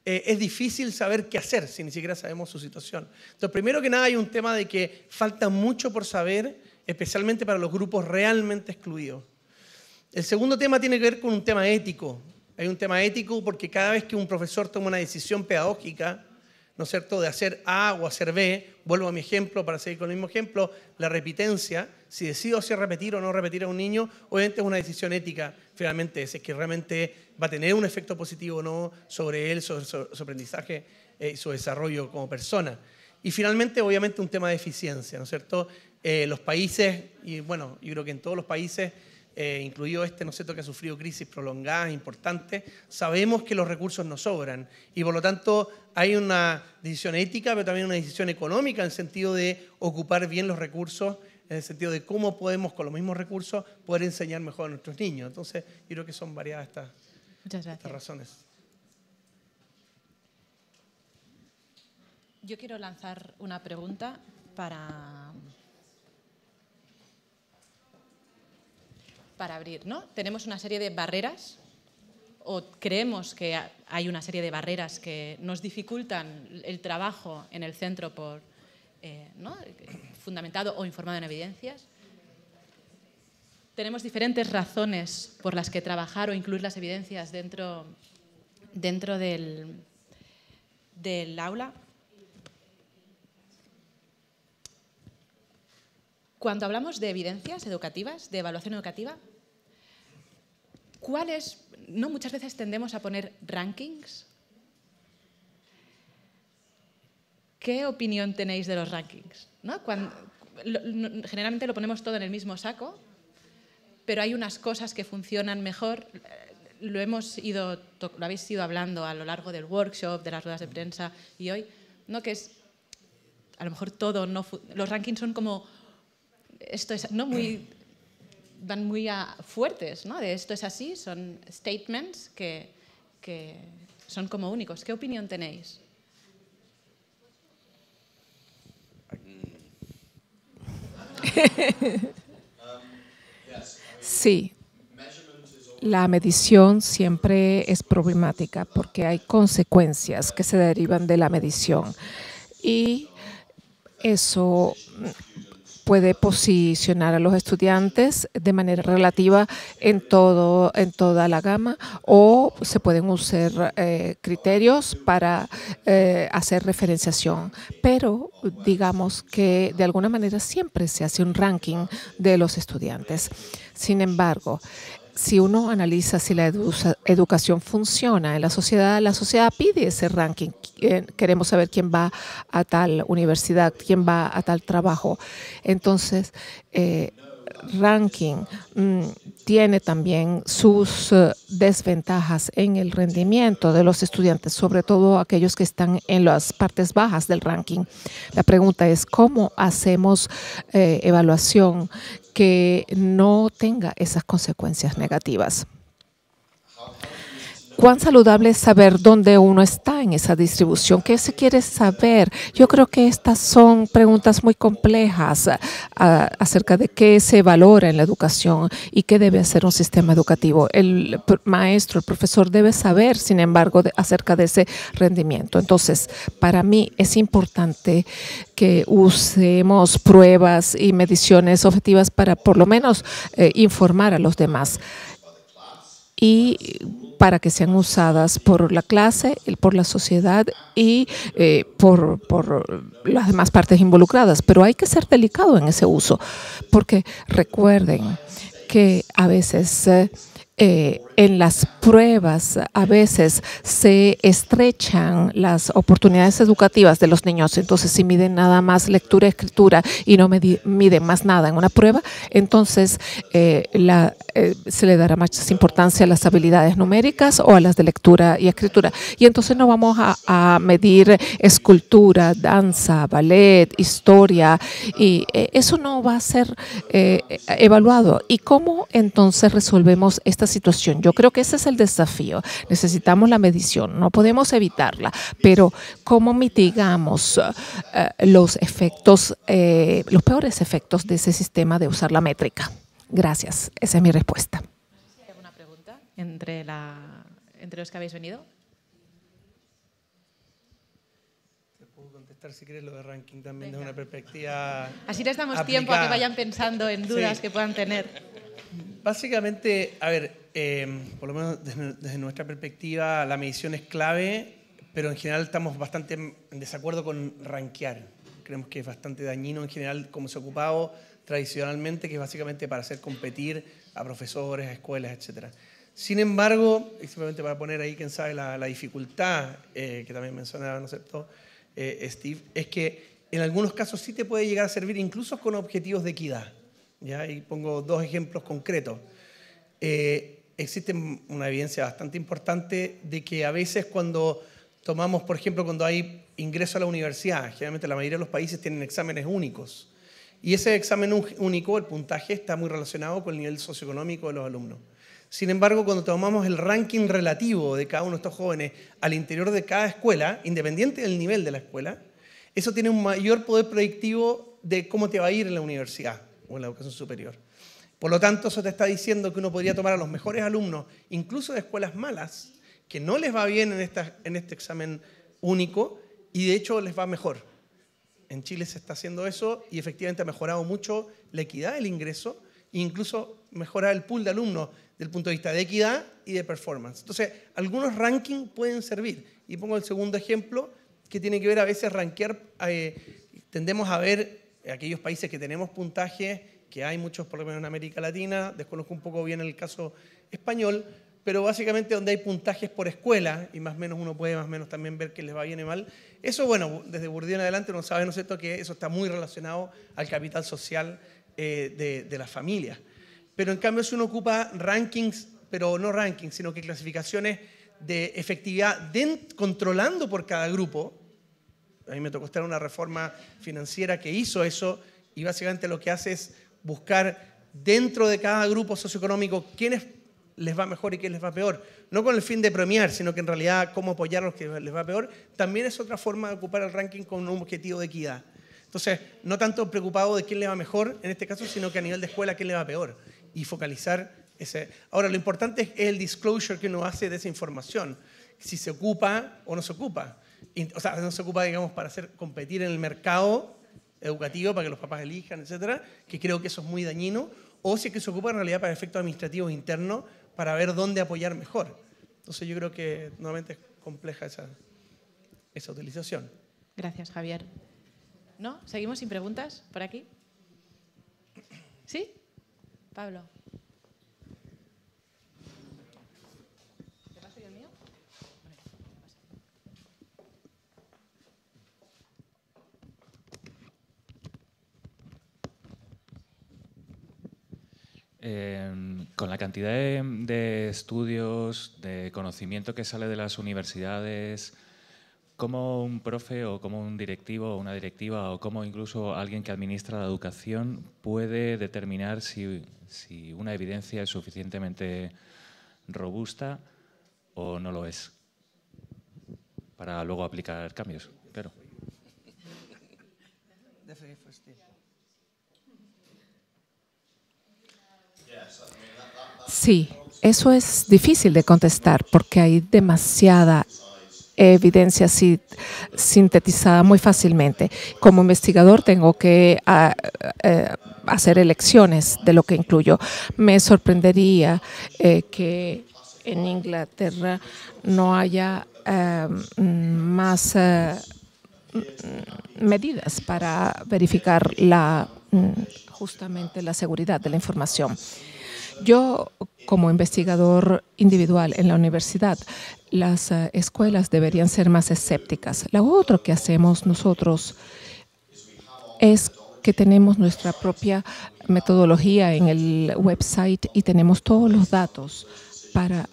Speaker 8: es difícil saber qué hacer si ni siquiera sabemos su situación. Entonces, primero que nada hay un tema de que falta mucho por saber, especialmente para los grupos realmente excluidos. El segundo tema tiene que ver con un tema ético. Hay un tema ético porque cada vez que un profesor toma una decisión pedagógica, ¿no es cierto?, de hacer A o hacer B, vuelvo a mi ejemplo para seguir con el mismo ejemplo, la repitencia, si decido hacer repetir o no repetir a un niño, obviamente es una decisión ética, finalmente, si es que realmente va a tener un efecto positivo o no sobre él, sobre su aprendizaje y su desarrollo como persona. Y finalmente, obviamente, un tema de eficiencia, ¿no es cierto? Los países, y bueno, yo creo que en todos los países, incluido este, ¿no es cierto?, que ha sufrido crisis prolongadas, importantes, sabemos que los recursos no sobran y por lo tanto hay una decisión ética, pero también una decisión económica en el sentido de ocupar bien los recursos, en el sentido de cómo podemos con los mismos recursos poder enseñar mejor a nuestros niños. Entonces, yo creo que son variadas estas razones.
Speaker 2: Yo quiero lanzar una pregunta para abrir, ¿no? Tenemos una serie de barreras, o creemos que hay una serie de barreras que nos dificultan el trabajo en el centro ¿no?, fundamentado o informado en evidencias. Tenemos diferentes razones por las que trabajar o incluir las evidencias dentro del aula. Cuando hablamos de evidencias educativas, de evaluación educativa, ¿no? Muchas veces tendemos a poner rankings. ¿Qué opinión tenéis de los rankings? ¿No? Generalmente lo ponemos todo en el mismo saco, pero hay unas cosas que funcionan mejor. Lo habéis ido hablando a lo largo del workshop, de las ruedas de prensa y hoy, ¿no? Que es, a lo mejor todo, los rankings son como, esto es, ¿no?, van muy fuertes, ¿no? De esto es así, son statements que son como únicos. ¿Qué opinión tenéis?
Speaker 5: Sí, la medición siempre es problemática porque hay consecuencias que se derivan de la medición y eso puede posicionar a los estudiantes de manera relativa en toda la gama, o se pueden usar criterios para hacer referenciación. Pero digamos que de alguna manera siempre se hace un ranking de los estudiantes. Sin embargo, si uno analiza si la educación funciona en la sociedad pide ese ranking. Queremos saber quién va a tal universidad, quién va a tal trabajo. Entonces, ranking tiene también sus desventajas en el rendimiento de los estudiantes, sobre todo aquellos que están en las partes bajas del ranking. La pregunta es, ¿cómo hacemos evaluación que no tenga esas consecuencias negativas? ¿Cuán saludable es saber dónde uno está en esa distribución? ¿Qué se quiere saber? Yo creo que estas son preguntas muy complejas acerca de qué se valora en la educación y qué debe hacer un sistema educativo. El maestro, el profesor debe saber, sin embargo, acerca de ese rendimiento. Entonces, para mí es importante que usemos pruebas y mediciones objetivas para por lo menos informar a los demás, y para que sean usadas por la clase, por la sociedad y por las demás partes involucradas. Pero hay que ser delicado en ese uso, porque recuerden que a veces en las pruebas a veces se estrechan las oportunidades educativas de los niños. Entonces, si miden nada más lectura y escritura y no miden más nada en una prueba, entonces se le dará más importancia a las habilidades numéricas o a las de lectura y escritura. Y entonces no vamos a medir escultura, danza, ballet, historia, y eso no va a ser evaluado. ¿Y cómo entonces resolvemos esta situación? Yo creo que ese es el desafío. Necesitamos la medición, no podemos evitarla, pero ¿cómo mitigamos los efectos, los peores efectos de ese sistema de usar la métrica? Gracias, esa es mi respuesta.
Speaker 2: ¿Hay alguna pregunta entre los que habéis venido?
Speaker 8: Te puedo contestar si quieres lo de ranking también desde una perspectiva
Speaker 2: Así les damos
Speaker 8: aplicada.
Speaker 2: tiempo a que vayan pensando en dudas que puedan tener.
Speaker 8: Básicamente, a ver, por lo menos desde nuestra perspectiva, la medición es clave, pero en general estamos bastante en desacuerdo con rankear. Creemos que es bastante dañino en general como se ha ocupado tradicionalmente, que es básicamente para hacer competir a profesores, a escuelas, etc. Sin embargo, y simplemente para poner ahí, quién sabe, la dificultad que también mencionaba, ¿no es cierto?, Steve, es que en algunos casos sí te puede llegar a servir incluso con objetivos de equidad. ¿Ya? Y pongo dos ejemplos concretos. Existe una evidencia bastante importante de que a veces cuando tomamos, por ejemplo, cuando hay ingreso a la universidad, generalmente la mayoría de los países tienen exámenes únicos. Y ese examen único, el puntaje, está muy relacionado con el nivel socioeconómico de los alumnos. Sin embargo, cuando tomamos el ranking relativo de cada uno de estos jóvenes al interior de cada escuela, independiente del nivel de la escuela, eso tiene un mayor poder predictivo de cómo te va a ir en la universidad o en la educación superior. Por lo tanto, eso te está diciendo que uno podría tomar a los mejores alumnos, incluso de escuelas malas, que no les va bien en este examen único y de hecho les va mejor. En Chile se está haciendo eso y efectivamente ha mejorado mucho la equidad del ingreso e incluso mejora el pool de alumnos desde el punto de vista de equidad y de performance. Entonces, algunos rankings pueden servir. Y pongo el segundo ejemplo, que tiene que ver a veces rankear. Tendemos a ver aquellos países que tenemos puntajes, que hay muchos por lo menos en América Latina, desconozco un poco bien el caso español, pero básicamente donde hay puntajes por escuela, y más o menos uno puede más o menos también ver que les va bien y mal, eso, bueno, desde Bourdieu en adelante uno sabe, ¿no es cierto?, que eso está muy relacionado al capital social de las familias. Pero en cambio si uno ocupa rankings, pero no rankings, sino que clasificaciones de efectividad controlando por cada grupo, a mí me tocó estar en una reforma financiera que hizo eso, y básicamente lo que hace es buscar dentro de cada grupo socioeconómico quiénes les va mejor y quiénes les va peor. No con el fin de premiar, sino que en realidad cómo apoyar a los que les va peor, también es otra forma de ocupar el ranking con un objetivo de equidad. Entonces, no tanto preocupado de quién le va mejor en este caso, sino que a nivel de escuela quién le va peor y focalizar ese. Ahora, lo importante es el disclosure que uno hace de esa información, si se ocupa o no se ocupa. O sea, no se ocupa, digamos, para hacer competir en el mercado educativo, para que los papás elijan, etcétera, que creo que eso es muy dañino, o si es que se ocupa en realidad para efectos administrativos internos, para ver dónde apoyar mejor. Entonces yo creo que nuevamente es compleja esa utilización.
Speaker 2: Gracias, Javier. ¿No? ¿Seguimos sin preguntas por aquí? ¿Sí? Pablo. ¿Te paso yo el mío?
Speaker 10: Con la cantidad de estudios, de conocimiento que sale de las universidades, ¿cómo un profe o como un directivo o una directiva o como incluso alguien que administra la educación puede determinar si una evidencia es suficientemente robusta o no lo es para luego aplicar cambios? Claro.
Speaker 5: Sí, eso es difícil de contestar porque hay demasiada evidencia sintetizada muy fácilmente. Como investigador tengo que hacer elecciones de lo que incluyo. Me sorprendería que en Inglaterra no haya más medidas para verificar justamente la seguridad de la información. Yo, como investigador individual en la universidad, las escuelas deberían ser más escépticas. Lo otro que hacemos nosotros es que tenemos nuestra propia metodología en el website y tenemos todos los datos para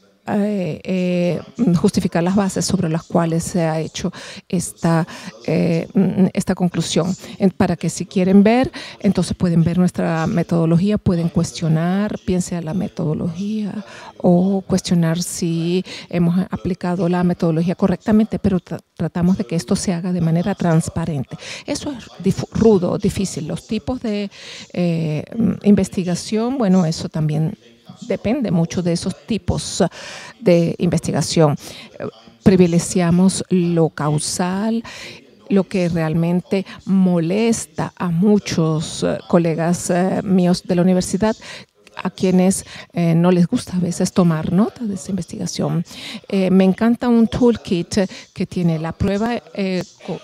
Speaker 5: justificar las bases sobre las cuales se ha hecho esta conclusión. Para que si quieren ver, entonces pueden ver nuestra metodología, pueden cuestionar, bien sea la metodología o cuestionar si hemos aplicado la metodología correctamente, pero tratamos de que esto se haga de manera transparente. Eso es rudo, difícil. Los tipos de investigación, bueno, eso también depende mucho de esos tipos de investigación. Privilegiamos lo causal, lo que realmente molesta a muchos colegas míos de la universidad, a quienes no les gusta a veces tomar nota de esa investigación. Me encanta un toolkit que tiene la prueba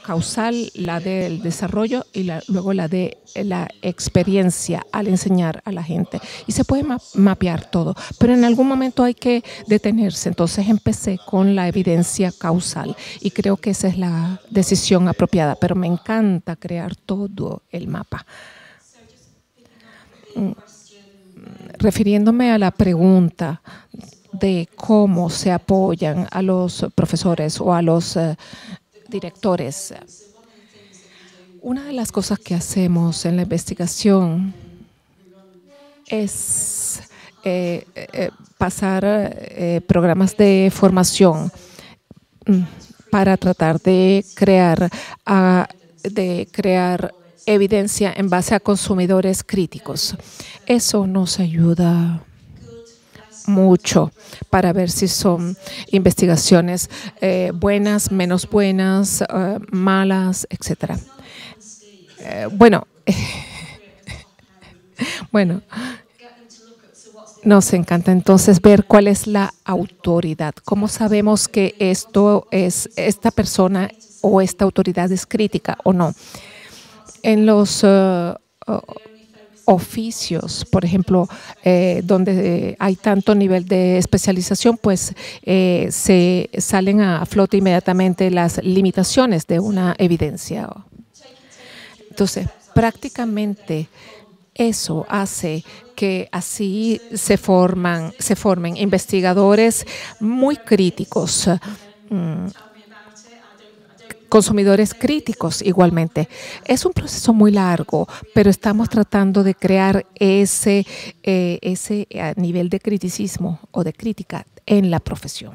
Speaker 5: causal, la del desarrollo y luego la de la experiencia al enseñar a la gente. Y se puede mapear todo, pero en algún momento hay que detenerse. Entonces empecé con la evidencia causal y creo que esa es la decisión apropiada, pero me encanta crear todo el mapa. Refiriéndome a la pregunta de cómo se apoyan a los profesores o a los directores, una de las cosas que hacemos en la investigación es pasar programas de formación para tratar de crear evidencia en base a consumidores críticos. Eso nos ayuda mucho para ver si son investigaciones buenas, menos buenas, malas, etc. Bueno, nos encanta entonces ver cuál es la autoridad. ¿Cómo sabemos que esta persona o esta autoridad es crítica o no? En los oficios, por ejemplo, donde hay tanto nivel de especialización, pues se salen a flote inmediatamente las limitaciones de una evidencia. Entonces, prácticamente eso hace que así se formen investigadores muy críticos, consumidores críticos igualmente. Es un proceso muy largo, pero estamos tratando de crear ese nivel de criticismo o de crítica en la profesión.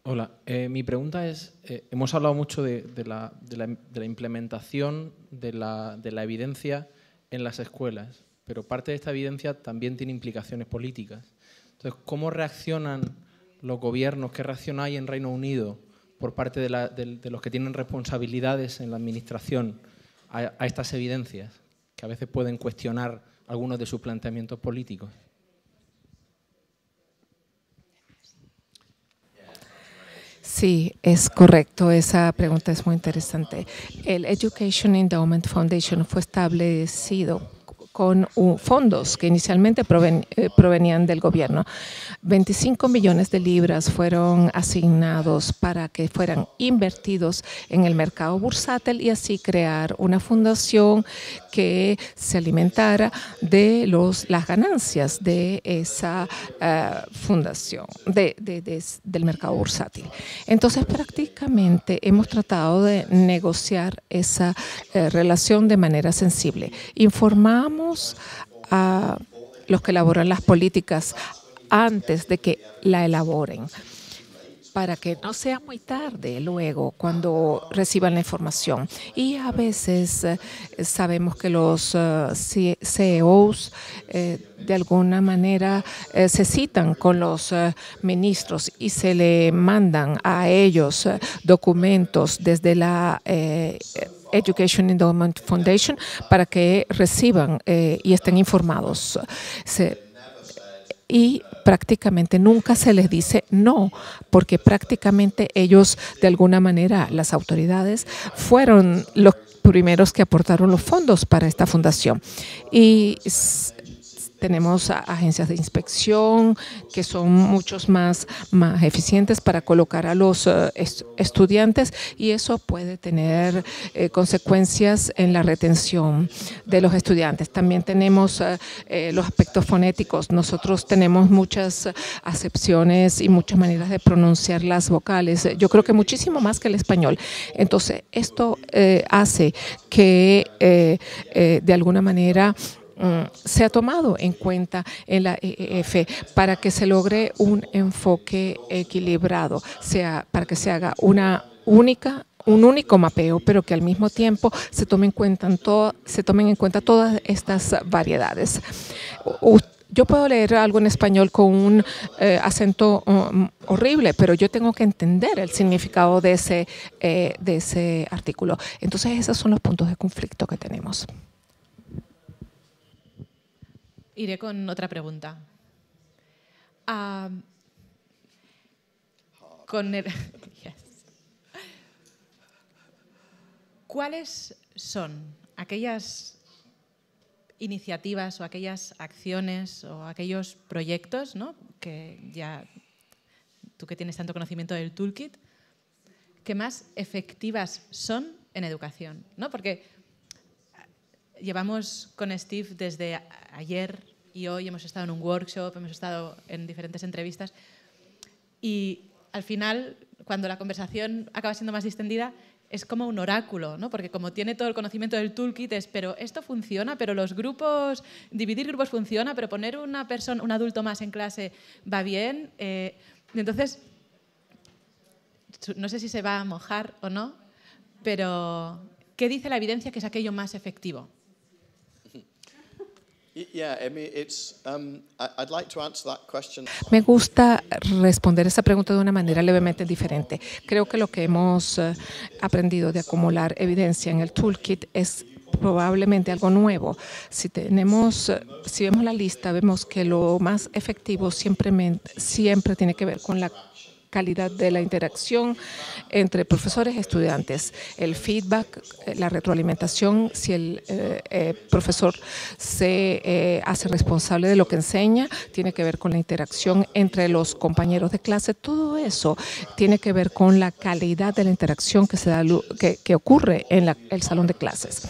Speaker 11: Hola, mi pregunta es, hemos hablado mucho de la implementación de la evidencia en las escuelas, pero parte de esta evidencia también tiene implicaciones políticas. Entonces, ¿cómo reaccionan los gobiernos? ¿Qué reacción hay en Reino Unido por parte de los que tienen responsabilidades en la administración a estas evidencias, que a veces pueden cuestionar algunos de sus planteamientos políticos?
Speaker 5: Sí, es correcto. Esa pregunta es muy interesante. El Education Endowment Foundation fue establecido con fondos que inicialmente provenían del gobierno. 25 millones de libras fueron asignados para que fueran invertidos en el mercado bursátil y así crear una fundación que se alimentara de las ganancias de esa fundación, del mercado bursátil. Entonces, prácticamente hemos tratado de negociar esa relación de manera sensible. Informamos a los que elaboran las políticas antes de que la elaboren, para que no sea muy tarde luego cuando reciban la información. Y a veces sabemos que los CEOs de alguna manera se citan con los ministros y se le mandan a ellos documentos desde la Education Endowment Foundation para que reciban y estén informados. Y prácticamente nunca se les dice no, porque prácticamente ellos, de alguna manera, las autoridades, fueron los primeros que aportaron los fondos para esta fundación. Y tenemos agencias de inspección que son muchos más eficientes para colocar a los estudiantes y eso puede tener consecuencias en la retención de los estudiantes. También tenemos los aspectos fonéticos. Nosotros tenemos muchas acepciones y muchas maneras de pronunciar las vocales. Yo creo que muchísimo más que el español. Entonces, esto hace que de alguna manera se ha tomado en cuenta en la EEF para que se logre un enfoque equilibrado, para que se haga un único mapeo, pero que al mismo tiempo se tomen en cuenta todas estas variedades. yo puedo leer algo en español con un acento horrible, pero yo tengo que entender el significado de ese artículo. Entonces, esos son los puntos de conflicto que tenemos.
Speaker 2: Iré con otra pregunta. ¿Cuáles son aquellas iniciativas o aquellas acciones o aquellos proyectos, ¿no?, que ya tú que tienes tanto conocimiento del toolkit, que más efectivas son en educación, ¿no? Porque llevamos con Steve desde ayer y hoy, hemos estado en un workshop, hemos estado en diferentes entrevistas y al final, cuando la conversación acaba siendo más distendida, es como un oráculo, ¿no? Porque como tiene todo el conocimiento del toolkit es, pero esto funciona, pero los grupos, dividir grupos funciona, pero poner un adulto más en clase va bien. Entonces, no sé si se va a mojar o no, pero ¿qué dice la evidencia que es aquello más efectivo?
Speaker 5: Me gusta responder esa pregunta de una manera levemente diferente. Creo que lo que hemos aprendido de acumular evidencia en el toolkit es probablemente algo nuevo. Si vemos la lista, vemos que lo más efectivo siempre tiene que ver con la calidad de la interacción entre profesores y estudiantes, el feedback, la retroalimentación, si el profesor se hace responsable de lo que enseña, tiene que ver con la interacción entre los compañeros de clase, todo eso tiene que ver con la calidad de la interacción que ocurre en el salón de clases.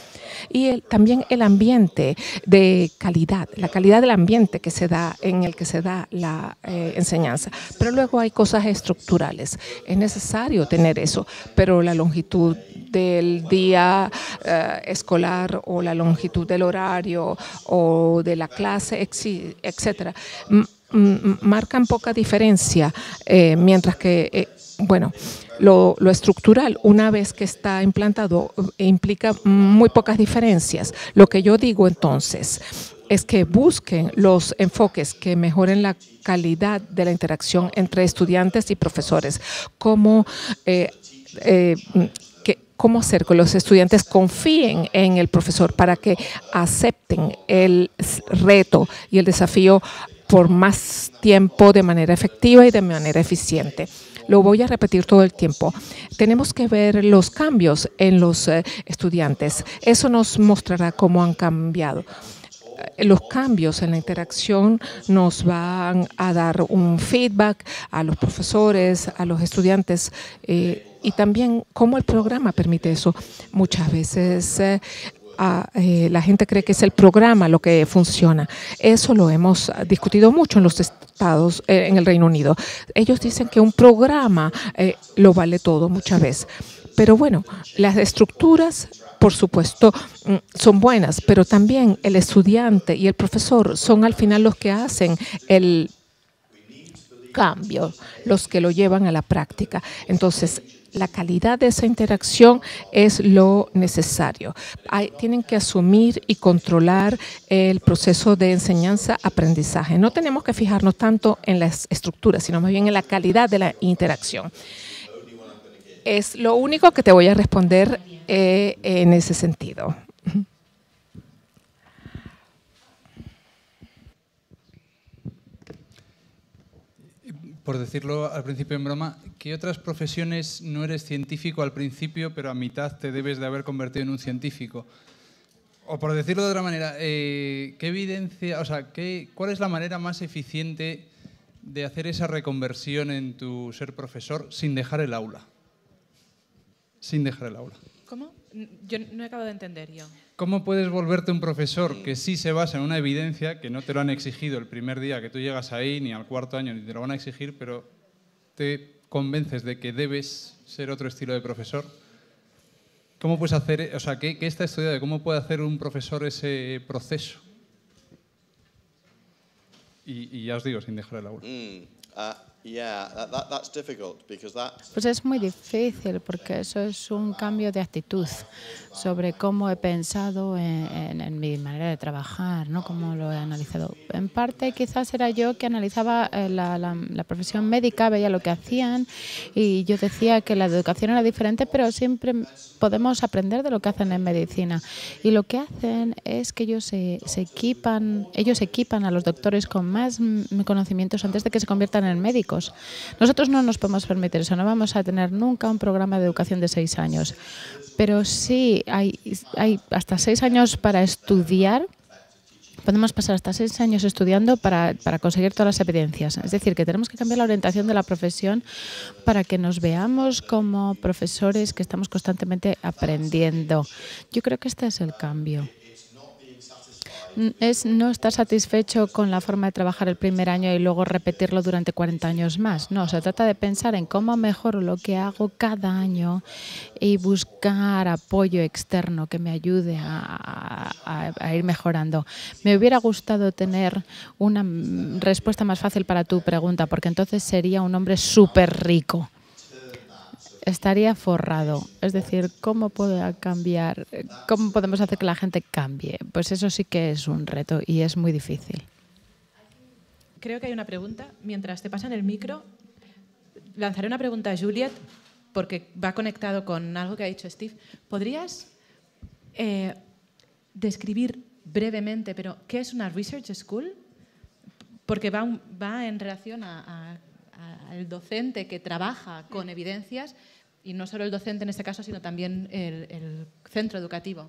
Speaker 5: Y también el ambiente de calidad, la calidad del ambiente que se da, en el que se da la enseñanza. Pero luego hay cosas estructurales. Es necesario tener eso, pero la longitud del día escolar o la longitud del horario o de la clase, etcétera, marcan poca diferencia, mientras que, bueno, lo estructural, una vez que está implantado, implica muy pocas diferencias. Lo que yo digo entonces es que busquen los enfoques que mejoren la calidad de la interacción entre estudiantes y profesores. Cómo hacer que los estudiantes confíen en el profesor para que acepten el reto y el desafío por más tiempo de manera efectiva y de manera eficiente. Lo voy a repetir todo el tiempo. Tenemos que ver los cambios en los estudiantes. Eso nos mostrará cómo han cambiado. Los cambios en la interacción nos van a dar un feedback a los profesores, a los estudiantes y también cómo el programa permite eso. Muchas veces la gente cree que es el programa lo que funciona. Eso lo hemos discutido mucho en los estados, en el Reino Unido. Ellos dicen que un programa lo vale todo muchas veces. Pero bueno, las estructuras, por supuesto, son buenas, pero también el estudiante y el profesor son al final los que hacen el cambio, los que lo llevan a la práctica. Entonces, la calidad de esa interacción es lo necesario. Tienen que asumir y controlar el proceso de enseñanza-aprendizaje. No tenemos que fijarnos tanto en las estructuras, sino más bien en la calidad de la interacción. Es lo único que te voy a responder en ese sentido.
Speaker 12: Por decirlo al principio en broma, ¿qué otras profesiones no eres científico al principio, pero a mitad te debes de haber convertido en un científico? O por decirlo de otra manera, ¿qué evidencia, cuál es la manera más eficiente de hacer esa reconversión en tu ser profesor sin dejar el aula? Sin dejar el aula.
Speaker 2: ¿Cómo? Yo no acabo de entender yo.
Speaker 12: ¿Cómo puedes volverte un profesor que sí se basa en una evidencia, que no te lo han exigido el primer día que tú llegas ahí, ni al cuarto año, ni te lo van a exigir, pero te convences de que debes ser otro estilo de profesor? ¿Cómo puedes hacer, qué está estudiado? ¿Cómo puede hacer un profesor ese proceso? Y ya os digo, sin dejar el aula.
Speaker 9: Yeah, that's difficult because that's...
Speaker 6: Pues es muy difícil porque eso es un cambio de actitud sobre cómo he pensado en mi manera de trabajar, ¿no? Cómo lo he analizado. En parte quizás era yo que analizaba la profesión médica, veía lo que hacían y yo decía que la educación era diferente, pero siempre podemos aprender de lo que hacen en medicina. Y lo que hacen es que ellos equipan a los doctores con más conocimientos antes de que se conviertan en médicos. Nosotros no nos podemos permitir eso, no vamos a tener nunca un programa de educación de 6 años. Pero sí, hay hasta 6 años para estudiar. Podemos pasar hasta 6 años estudiando para conseguir todas las evidencias. Es decir, que tenemos que cambiar la orientación de la profesión para que nos veamos como profesores que estamos constantemente aprendiendo. Yo creo que este es el cambio. Es no estar satisfecho con la forma de trabajar el primer año y luego repetirlo durante 40 años más. No, se trata de pensar en cómo mejoro lo que hago cada año y buscar apoyo externo que me ayude a ir mejorando. Me hubiera gustado tener una respuesta más fácil para tu pregunta, porque entonces sería un hombre súper rico. Estaría forrado. Es decir, ¿cómo puedo cambiar? ¿Cómo podemos hacer que la gente cambie? Pues eso sí que es un reto y es muy difícil.
Speaker 2: Creo que hay una pregunta. Mientras te pasan el micro, lanzaré una pregunta a Juliet, porque va conectado con algo que ha dicho Steve. ¿Podrías describir brevemente, pero qué es una Research School? Porque va en relación al docente que trabaja con evidencias, y no solo el docente en este caso, sino también el centro educativo.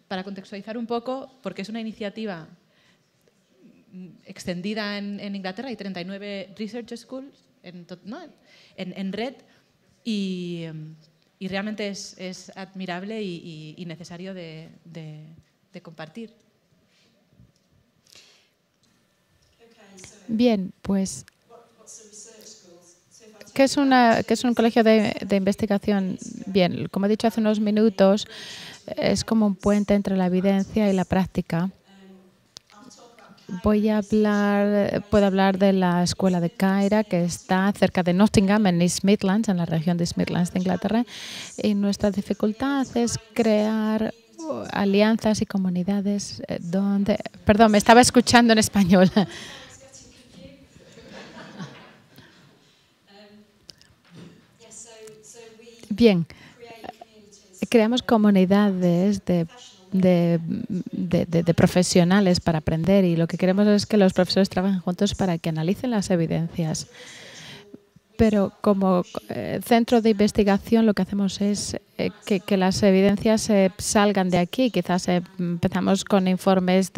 Speaker 2: Para contextualizar un poco, porque es una iniciativa extendida en Inglaterra, hay 39 Research Schools en red, y realmente es admirable y necesario de compartir.
Speaker 6: Bien, pues ¿qué es un colegio de investigación? Bien, como he dicho hace unos minutos, es como un puente entre la evidencia y la práctica. Puedo hablar de la escuela de Caira, que está cerca de Nottingham, en East Midlands, en la región de East Midlands de Inglaterra. Y nuestra dificultad es crear alianzas y comunidades donde... Perdón, me estaba escuchando en español. Bien, creamos comunidades de profesionales para aprender y lo que queremos es que los profesores trabajen juntos para que analicen las evidencias. Pero como centro de investigación lo que hacemos es que las evidencias salgan de aquí. Quizás empezamos con informes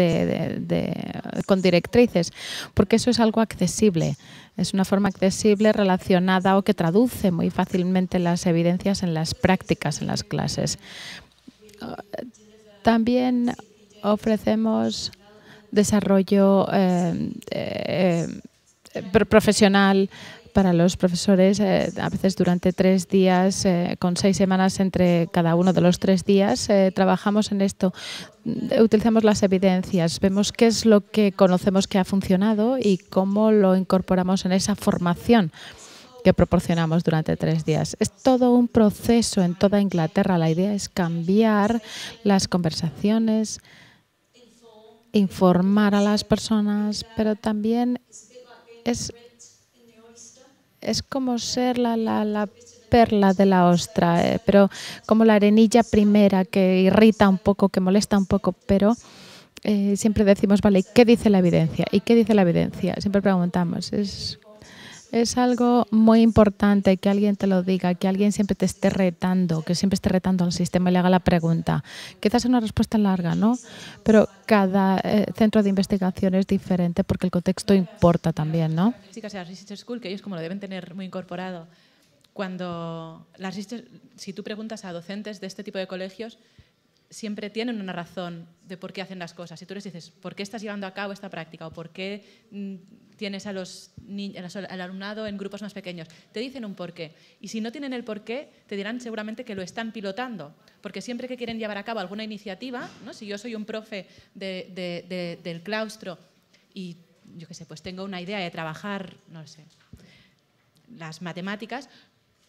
Speaker 6: con directrices, porque eso es algo accesible. Es una forma accesible, relacionada o que traduce muy fácilmente las evidencias en las prácticas, en las clases. También ofrecemos desarrollo profesional para los profesores, a veces durante 3 días, con 6 semanas entre cada uno de los 3 días. Trabajamos en esto, utilizamos las evidencias, vemos qué es lo que conocemos que ha funcionado y cómo lo incorporamos en esa formación que proporcionamos durante 3 días. Es todo un proceso en toda Inglaterra. La idea es cambiar las conversaciones, informar a las personas, pero también es como ser la perla de la ostra, pero como la arenilla primera que irrita un poco, que molesta un poco, pero siempre decimos, vale, ¿qué dice la evidencia? ¿Y qué dice la evidencia? Siempre preguntamos. Es algo muy importante que alguien te lo diga, que alguien siempre te esté retando, que siempre esté retando al sistema y le haga la pregunta. Quizás es una respuesta larga, ¿no? Pero cada centro de investigación es diferente porque el contexto importa también, ¿no?
Speaker 2: Chicas de la Research School, que ellos como lo deben tener muy incorporado, si tú preguntas a docentes de este tipo de colegios, siempre tienen una razón de por qué hacen las cosas. Si tú les dices, ¿por qué estás llevando a cabo esta práctica? ¿O por qué tienes al alumnado en grupos más pequeños? Te dicen un porqué. Y si no tienen el porqué, te dirán seguramente que lo están pilotando. Porque siempre que quieren llevar a cabo alguna iniciativa, ¿no? Si yo soy un profe del claustro y, yo qué sé, pues tengo una idea de trabajar, no sé, las matemáticas,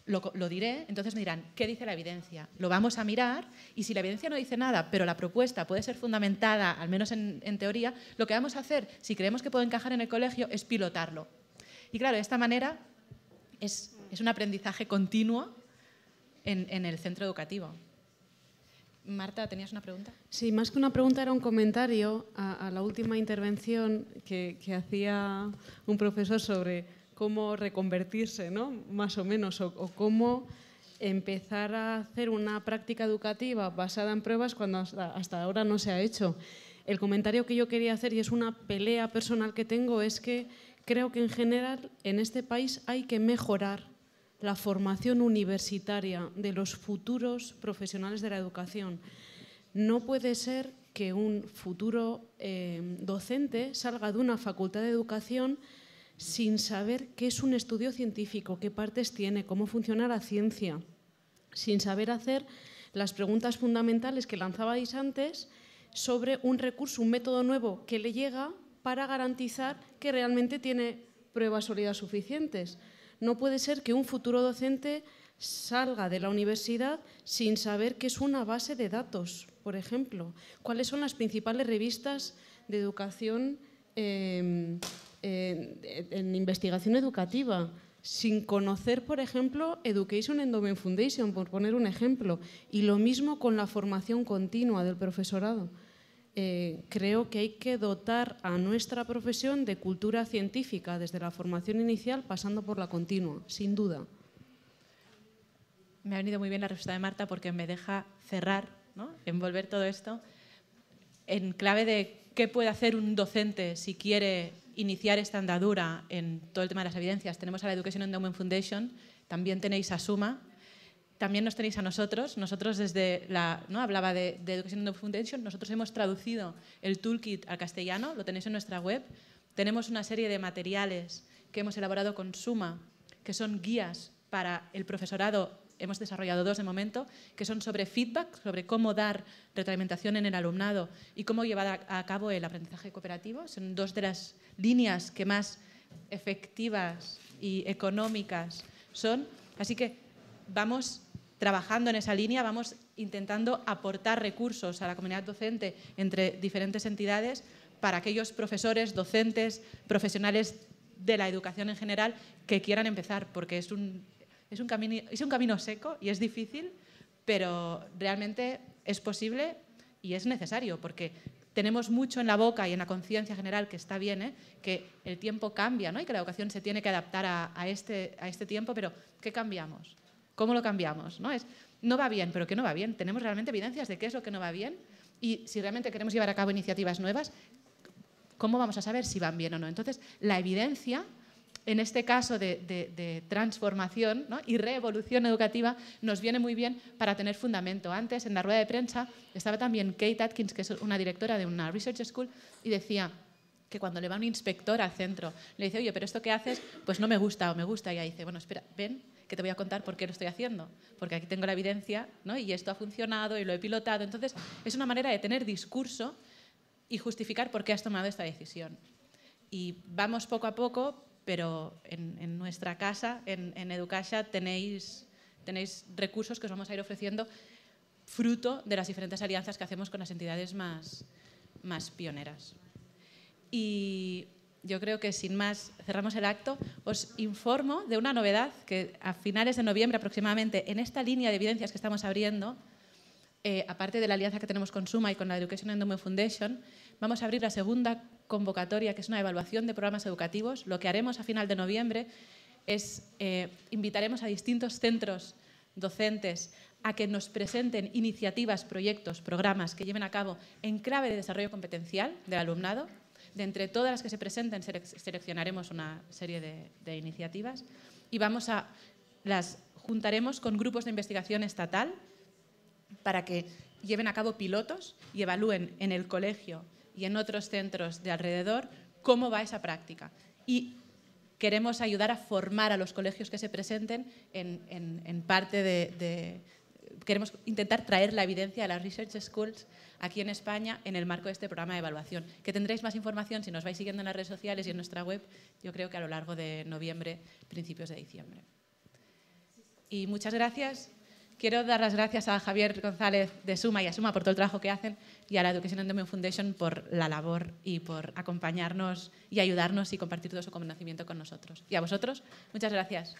Speaker 2: lo diré, entonces me dirán, ¿qué dice la evidencia? Lo vamos a mirar y si la evidencia no dice nada, pero la propuesta puede ser fundamentada, al menos en teoría, lo que vamos a hacer, si creemos que puede encajar en el colegio, es pilotarlo. Y claro, de esta manera es un aprendizaje continuo en el centro educativo. Marta, ¿tenías una pregunta?
Speaker 4: Sí, más que una pregunta era un comentario a la última intervención que hacía un profesor sobre cómo reconvertirse, ¿no? Más o menos, o cómo empezar a hacer una práctica educativa basada en pruebas cuando hasta ahora no se ha hecho. El comentario que yo quería hacer, y es una pelea personal que tengo, es que creo que en general en este país hay que mejorar la formación universitaria de los futuros profesionales de la educación. No puede ser que un futuro docente salga de una facultad de educación sin saber qué es un estudio científico, qué partes tiene, cómo funciona la ciencia, sin saber hacer las preguntas fundamentales que lanzabais antes sobre un recurso, un método nuevo que le llega para garantizar que realmente tiene pruebas sólidas suficientes. No puede ser que un futuro docente salga de la universidad sin saber qué es una base de datos, por ejemplo. ¿Cuáles son las principales revistas de educación en investigación educativa? Sin conocer, por ejemplo, Education Endowment Foundation, por poner un ejemplo. Y lo mismo con la formación continua del profesorado. Creo que hay que dotar a nuestra profesión de cultura científica, desde la formación inicial pasando por la continua, sin duda.
Speaker 2: Me ha venido muy bien la respuesta de Marta porque me deja cerrar, ¿no? Envolver todo esto en clave de qué puede hacer un docente si quiere iniciar esta andadura en todo el tema de las evidencias. Tenemos a la Education Endowment Foundation, también tenéis a Suma. También nos tenéis a nosotros. Nosotros desde ¿no? Hablaba de Education Endowment Foundation. Nosotros hemos traducido el toolkit al castellano, lo tenéis en nuestra web. Tenemos una serie de materiales que hemos elaborado con Suma, que son guías para el profesorado. Hemos desarrollado 2 de momento, que son sobre feedback, sobre cómo dar retroalimentación en el alumnado y cómo llevar a cabo el aprendizaje cooperativo. Son 2 de las líneas que más efectivas y económicas son. Así que vamos trabajando en esa línea, vamos intentando aportar recursos a la comunidad docente entre diferentes entidades para aquellos profesores, docentes, profesionales de la educación en general que quieran empezar, porque es un camino seco y es difícil, pero realmente es posible y es necesario, porque tenemos mucho en la boca y en la conciencia general, que está bien, que el tiempo cambia, ¿no? Y que la educación se tiene que adaptar a este tiempo, pero ¿qué cambiamos? ¿Cómo lo cambiamos? No va bien, pero ¿qué no va bien? Tenemos realmente evidencias de qué es lo que no va bien y si realmente queremos llevar a cabo iniciativas nuevas, ¿cómo vamos a saber si van bien o no? Entonces, la evidencia, en este caso de transformación, ¿no? y reevolución educativa, nos viene muy bien para tener fundamento. Antes, en la rueda de prensa, estaba también Kate Atkins, que es una directora de una research school, y decía que cuando le va un inspector al centro, le dice, oye, pero esto que haces, pues no me gusta o me gusta, y ella dice, bueno, espera, ven, que te voy a contar por qué lo estoy haciendo, porque aquí tengo la evidencia, ¿no? y esto ha funcionado y lo he pilotado. Entonces, es una manera de tener discurso y justificar por qué has tomado esta decisión. Y vamos poco a poco, pero en nuestra casa, en Educasha, tenéis recursos que os vamos a ir ofreciendo fruto de las diferentes alianzas que hacemos con las entidades más pioneras. Y yo creo que sin más cerramos el acto. Os informo de una novedad que a finales de noviembre aproximadamente, en esta línea de evidencias que estamos abriendo, aparte de la alianza que tenemos con Suma y con la Education Endowment Foundation, vamos a abrir la segunda convocatoria, que es una evaluación de programas educativos. Lo que haremos a final de noviembre es invitaremos a distintos centros docentes a que nos presenten iniciativas, proyectos, programas que lleven a cabo en clave de desarrollo competencial del alumnado. De entre todas las que se presenten seleccionaremos una serie de iniciativas y las juntaremos con grupos de investigación estatal para que lleven a cabo pilotos y evalúen en el colegio y en otros centros de alrededor cómo va esa práctica. Y queremos ayudar a formar a los colegios que se presenten en parte queremos intentar traer la evidencia de las Research Schools aquí en España en el marco de este programa de evaluación. Que tendréis más información si nos vais siguiendo en las redes sociales y en nuestra web, yo creo que a lo largo de noviembre, principios de diciembre. Y muchas gracias. Quiero dar las gracias a Javier González de Suma y a Suma por todo el trabajo que hacen y a la Education Endowment Foundation por la labor y por acompañarnos y ayudarnos y compartir todo su conocimiento con nosotros. Y a vosotros, muchas gracias.